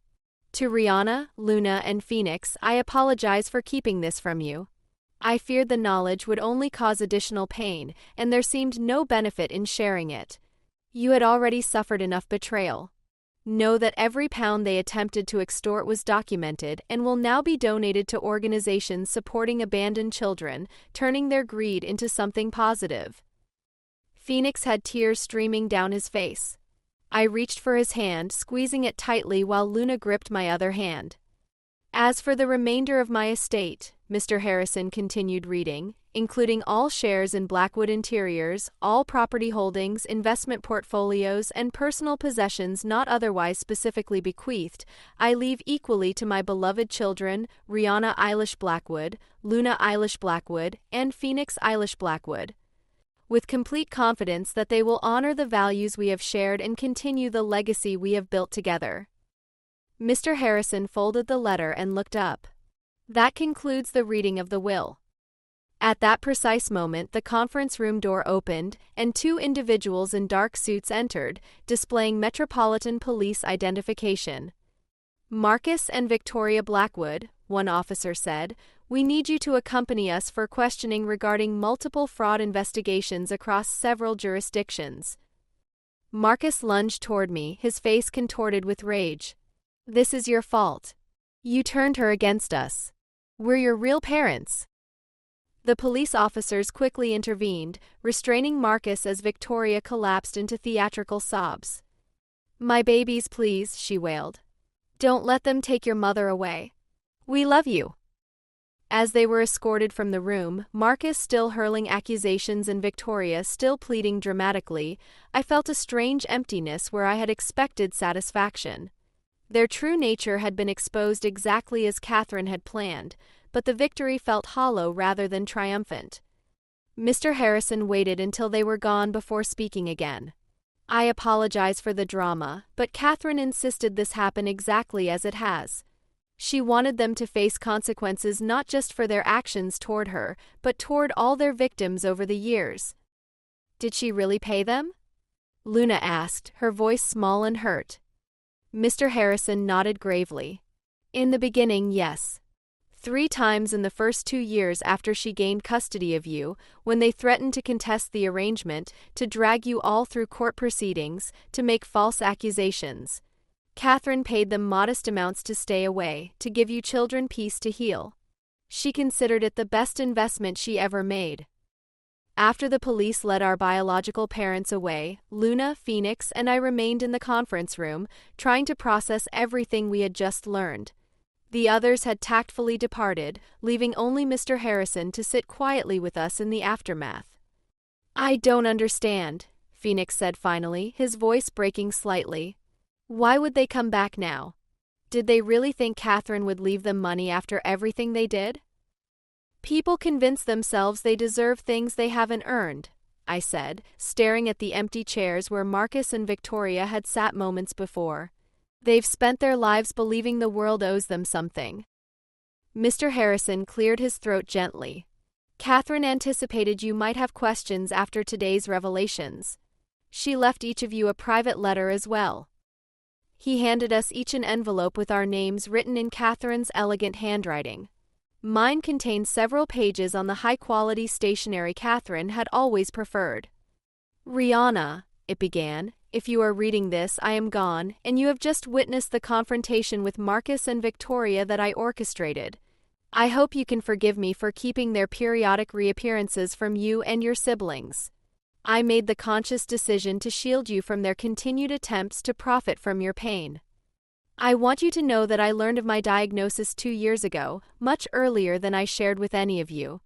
To Rihanna, Luna, and Phoenix, I apologize for keeping this from you. I feared the knowledge would only cause additional pain, and there seemed no benefit in sharing it. You had already suffered enough betrayal. Know that every pound they attempted to extort was documented and will now be donated to organizations supporting abandoned children, turning their greed into something positive. Phoenix had tears streaming down his face. I reached for his hand, squeezing it tightly while Luna gripped my other hand. As for the remainder of my estate, Mr. Harrison continued reading, including all shares in Blackwood Interiors, all property holdings, investment portfolios, and personal possessions not otherwise specifically bequeathed, I leave equally to my beloved children, Rihanna Eilish Blackwood, Luna Eilish Blackwood, and Phoenix Eilish Blackwood, with complete confidence that they will honor the values we have shared and continue the legacy we have built together. Mr. Harrison folded the letter and looked up. That concludes the reading of the will. At that precise moment, the conference room door opened, and two individuals in dark suits entered, displaying Metropolitan Police identification. "Marcus and Victoria Blackwood," one officer said, "we need you to accompany us for questioning regarding multiple fraud investigations across several jurisdictions." Marcus lunged toward me, his face contorted with rage. "This is your fault. You turned her against us. We're your real parents." The police officers quickly intervened, restraining Marcus as Victoria collapsed into theatrical sobs. "My babies, please," she wailed. "Don't let them take your mother away. We love you." As they were escorted from the room, Marcus still hurling accusations and Victoria still pleading dramatically, I felt a strange emptiness where I had expected satisfaction. Their true nature had been exposed exactly as Catherine had planned, but the victory felt hollow rather than triumphant. Mr. Harrison waited until they were gone before speaking again. "I apologize for the drama, but Catherine insisted this happen exactly as it has. She wanted them to face consequences not just for their actions toward her, but toward all their victims over the years." "Did she really pay them?" Luna asked, her voice small and hurt. Mr. Harrison nodded gravely. "In the beginning, yes. 3 times in the first 2 years after she gained custody of you, when they threatened to contest the arrangement, to drag you all through court proceedings, to make false accusations. Catherine paid them modest amounts to stay away, to give you children peace to heal. She considered it the best investment she ever made. After the police led our biological parents away, Luna, Phoenix, and I remained in the conference room, trying to process everything we had just learned. The others had tactfully departed, leaving only Mr. Harrison to sit quietly with us in the aftermath. "I don't understand," Phoenix said finally, his voice breaking slightly. "Why would they come back now? Did they really think Catherine would leave them money after everything they did?" "People convince themselves they deserve things they haven't earned," I said, staring at the empty chairs where Marcus and Victoria had sat moments before. "They've spent their lives believing the world owes them something." Mr. Harrison cleared his throat gently. "Catherine anticipated you might have questions after today's revelations. She left each of you a private letter as well." He handed us each an envelope with our names written in Catherine's elegant handwriting. Mine contained several pages on the high-quality stationery Catherine had always preferred. "Rihanna," it began, "if you are reading this, I am gone, and you have just witnessed the confrontation with Marcus and Victoria that I orchestrated. I hope you can forgive me for keeping their periodic reappearances from you and your siblings. I made the conscious decision to shield you from their continued attempts to profit from your pain. I want you to know that I learned of my diagnosis 2 years ago, much earlier than I shared with any of you.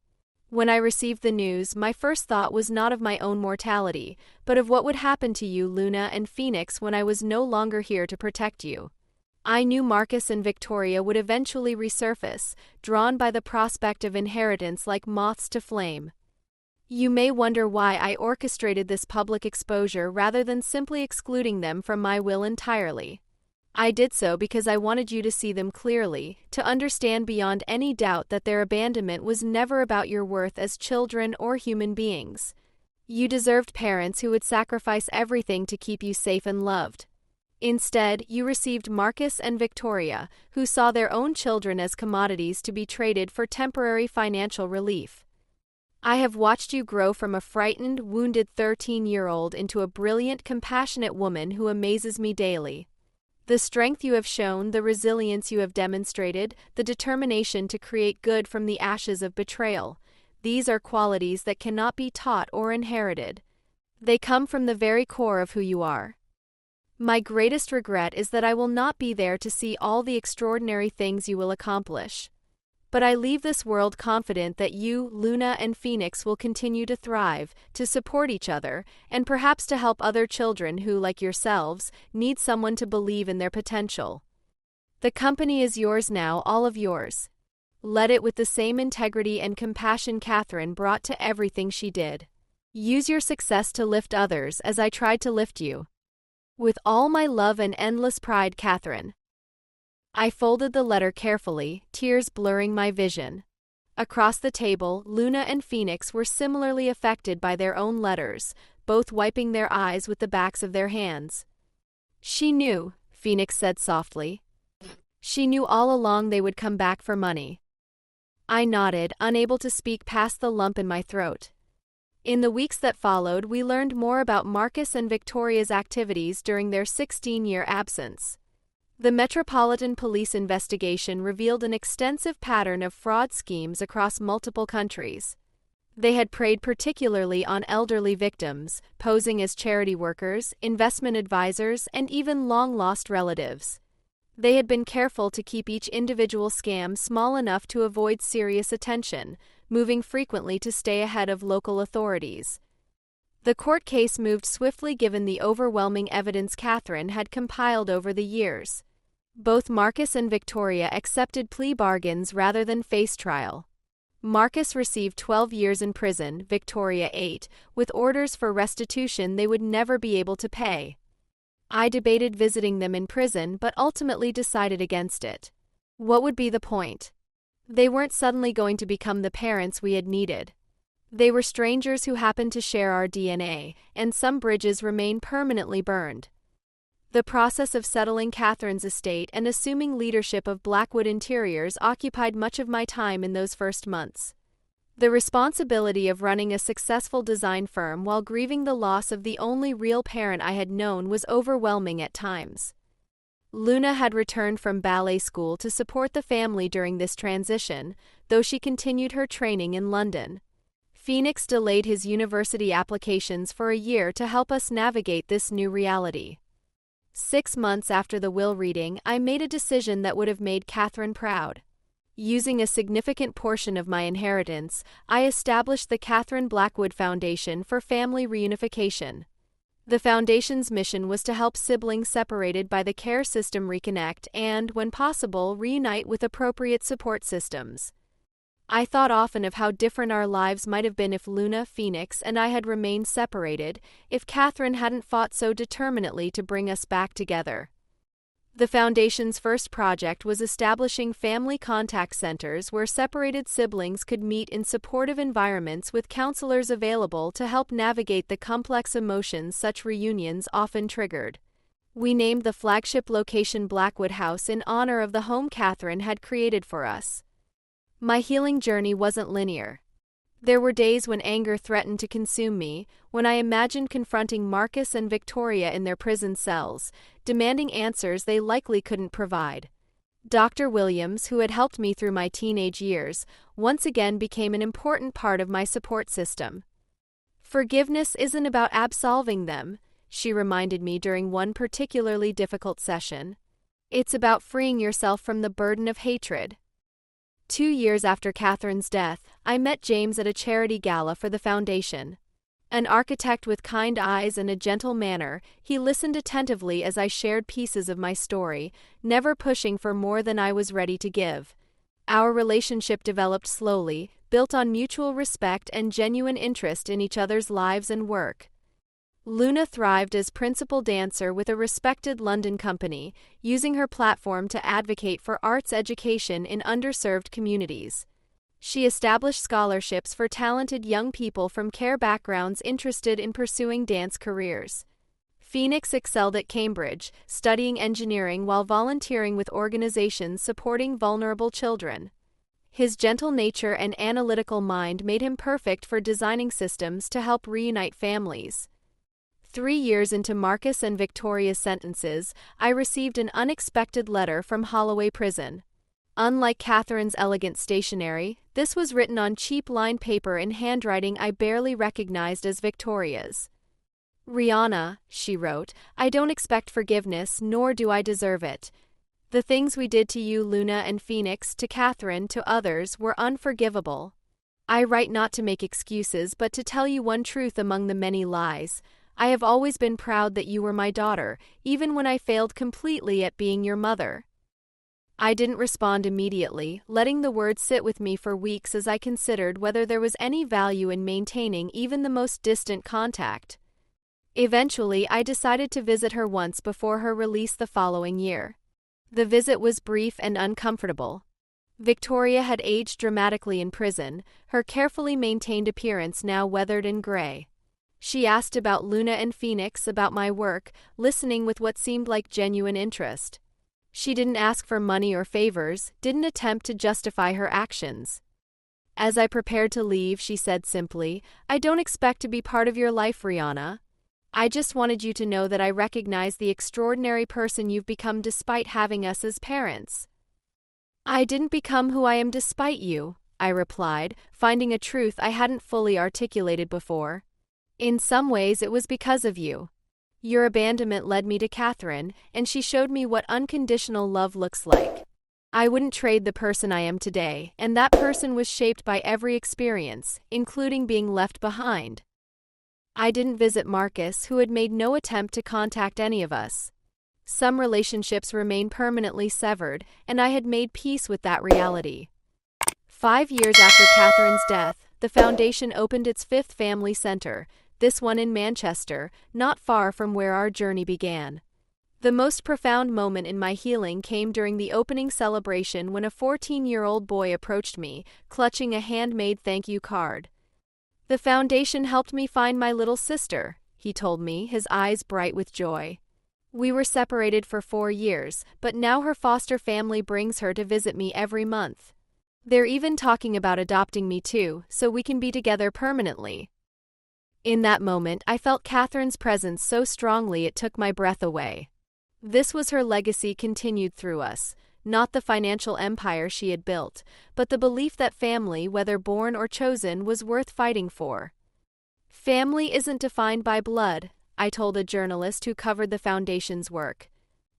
When I received the news, my first thought was not of my own mortality, but of what would happen to you, Luna and Phoenix, when I was no longer here to protect you. I knew Marcus and Victoria would eventually resurface, drawn by the prospect of inheritance like moths to flame. You may wonder why I orchestrated this public exposure rather than simply excluding them from my will entirely. I did so because I wanted you to see them clearly, to understand beyond any doubt that their abandonment was never about your worth as children or human beings. You deserved parents who would sacrifice everything to keep you safe and loved. Instead, you received Marcus and Victoria, who saw their own children as commodities to be traded for temporary financial relief. I have watched you grow from a frightened, wounded 13-year-old into a brilliant, compassionate woman who amazes me daily. The strength you have shown, the resilience you have demonstrated, the determination to create good from the ashes of betrayal, these are qualities that cannot be taught or inherited. They come from the very core of who you are. My greatest regret is that I will not be there to see all the extraordinary things you will accomplish. But I leave this world confident that you, Luna, and Phoenix will continue to thrive, to support each other, and perhaps to help other children who, like yourselves, need someone to believe in their potential. The company is yours now, all of yours. Let it with the same integrity and compassion Catherine brought to everything she did. Use your success to lift others as I tried to lift you. With all my love and endless pride, Catherine. I folded the letter carefully, tears blurring my vision. Across the table, Luna and Phoenix were similarly affected by their own letters, both wiping their eyes with the backs of their hands. "She knew," Phoenix said softly. "She knew all along they would come back for money." I nodded, unable to speak past the lump in my throat. In the weeks that followed, we learned more about Marcus and Victoria's activities during their 16-year absence. The Metropolitan Police investigation revealed an extensive pattern of fraud schemes across multiple countries. They had preyed particularly on elderly victims, posing as charity workers, investment advisors, and even long-lost relatives. They had been careful to keep each individual scam small enough to avoid serious attention, moving frequently to stay ahead of local authorities. The court case moved swiftly given the overwhelming evidence Catherine had compiled over the years. Both Marcus and Victoria accepted plea bargains rather than face trial. Marcus received 12 years in prison, Victoria 8, with orders for restitution they would never be able to pay. I debated visiting them in prison but ultimately decided against it. What would be the point? They weren't suddenly going to become the parents we had needed. They were strangers who happened to share our DNA, and some bridges remain permanently burned. The process of settling Catherine's estate and assuming leadership of Blackwood Interiors occupied much of my time in those first months. The responsibility of running a successful design firm while grieving the loss of the only real parent I had known was overwhelming at times. Luna had returned from ballet school to support the family during this transition, though she continued her training in London. Phoenix delayed his university applications for a year to help us navigate this new reality. 6 months after the will reading, I made a decision that would have made Catherine proud. Using a significant portion of my inheritance, I established the Catherine Blackwood Foundation for Family Reunification. The foundation's mission was to help siblings separated by the care system reconnect and, when possible, reunite with appropriate support systems. I thought often of how different our lives might have been if Luna, Phoenix, and I had remained separated, if Catherine hadn't fought so determinedly to bring us back together. The Foundation's first project was establishing family contact centers where separated siblings could meet in supportive environments with counselors available to help navigate the complex emotions such reunions often triggered. We named the flagship location Blackwood House in honor of the home Catherine had created for us. My healing journey wasn't linear. There were days when anger threatened to consume me, when I imagined confronting Marcus and Victoria in their prison cells, demanding answers they likely couldn't provide. Dr. Williams, who had helped me through my teenage years, once again became an important part of my support system. "Forgiveness isn't about absolving them," she reminded me during one particularly difficult session. "It's about freeing yourself from the burden of hatred." 2 years after Catherine's death, I met James at a charity gala for the foundation. An architect with kind eyes and a gentle manner, he listened attentively as I shared pieces of my story, never pushing for more than I was ready to give. Our relationship developed slowly, built on mutual respect and genuine interest in each other's lives and work. Luna thrived as principal dancer with a respected London company, using her platform to advocate for arts education in underserved communities. She established scholarships for talented young people from care backgrounds interested in pursuing dance careers. Phoenix excelled at Cambridge, studying engineering while volunteering with organizations supporting vulnerable children. His gentle nature and analytical mind made him perfect for designing systems to help reunite families. 3 years into Marcus and Victoria's sentences, I received an unexpected letter from Holloway Prison. Unlike Catherine's elegant stationery, this was written on cheap lined paper in handwriting I barely recognized as Victoria's. "Rihanna," she wrote, "I don't expect forgiveness, nor do I deserve it. The things we did to you, Luna and Phoenix, to Catherine, to others, were unforgivable. I write not to make excuses, but to tell you one truth among the many lies. I have always been proud that you were my daughter, even when I failed completely at being your mother." I didn't respond immediately, letting the words sit with me for weeks as I considered whether there was any value in maintaining even the most distant contact. Eventually, I decided to visit her once before her release the following year. The visit was brief and uncomfortable. Victoria had aged dramatically in prison, her carefully maintained appearance now weathered and gray. She asked about Luna and Phoenix, about my work, listening with what seemed like genuine interest. She didn't ask for money or favors, didn't attempt to justify her actions. As I prepared to leave, she said simply, "I don't expect to be part of your life, Rihanna. I just wanted you to know that I recognize the extraordinary person you've become despite having us as parents." "I didn't become who I am despite you," I replied, finding a truth I hadn't fully articulated before. "In some ways it was because of you. Your abandonment led me to Catherine, and she showed me what unconditional love looks like. I wouldn't trade the person I am today, and that person was shaped by every experience, including being left behind." I didn't visit Marcus, who had made no attempt to contact any of us. Some relationships remain permanently severed, and I had made peace with that reality. 5 years after Catherine's death, the foundation opened its 5th family center, this one in Manchester, not far from where our journey began. The most profound moment in my healing came during the opening celebration when a 14-year-old boy approached me, clutching a handmade thank you card. "The foundation helped me find my little sister," he told me, his eyes bright with joy. "We were separated for 4 years, but now her foster family brings her to visit me every month. They're even talking about adopting me too, so we can be together permanently." In that moment, I felt Catherine's presence so strongly it took my breath away. This was her legacy continued through us, not the financial empire she had built, but the belief that family, whether born or chosen, was worth fighting for. "Family isn't defined by blood," I told a journalist who covered the foundation's work.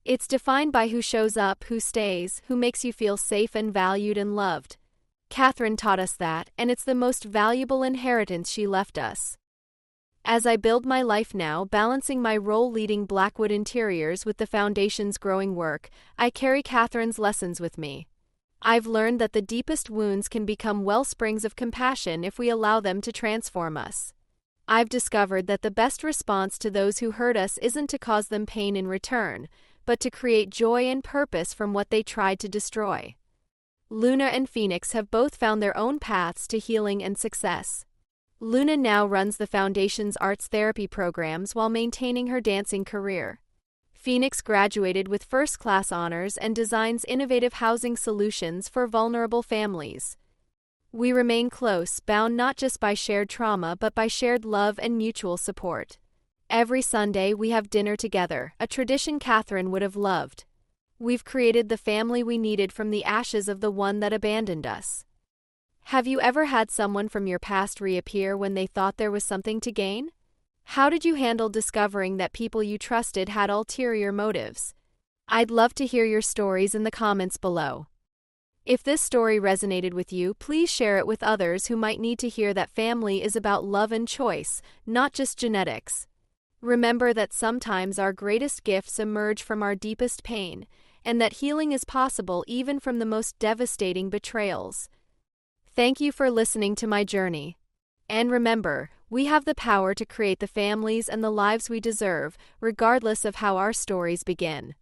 "It's defined by who shows up, who stays, who makes you feel safe and valued and loved." Catherine taught us that, and it's the most valuable inheritance she left us. As I build my life now, balancing my role leading Blackwood Interiors with the foundation's growing work, I carry Catherine's lessons with me. I've learned that the deepest wounds can become wellsprings of compassion if we allow them to transform us. I've discovered that the best response to those who hurt us isn't to cause them pain in return, but to create joy and purpose from what they tried to destroy. Luna and Phoenix have both found their own paths to healing and success. Luna now runs the foundation's arts therapy programs while maintaining her dancing career. Phoenix graduated with first-class honors and designs innovative housing solutions for vulnerable families. We remain close, bound not just by shared trauma but by shared love and mutual support. Every Sunday we have dinner together, a tradition Catherine would have loved. We've created the family we needed from the ashes of the one that abandoned us. Have you ever had someone from your past reappear when they thought there was something to gain? How did you handle discovering that people you trusted had ulterior motives? I'd love to hear your stories in the comments below. If this story resonated with you, please share it with others who might need to hear that family is about love and choice, not just genetics. Remember that sometimes our greatest gifts emerge from our deepest pain, and that healing is possible even from the most devastating betrayals. Thank you for listening to my journey. And remember, we have the power to create the families and the lives we deserve, regardless of how our stories begin.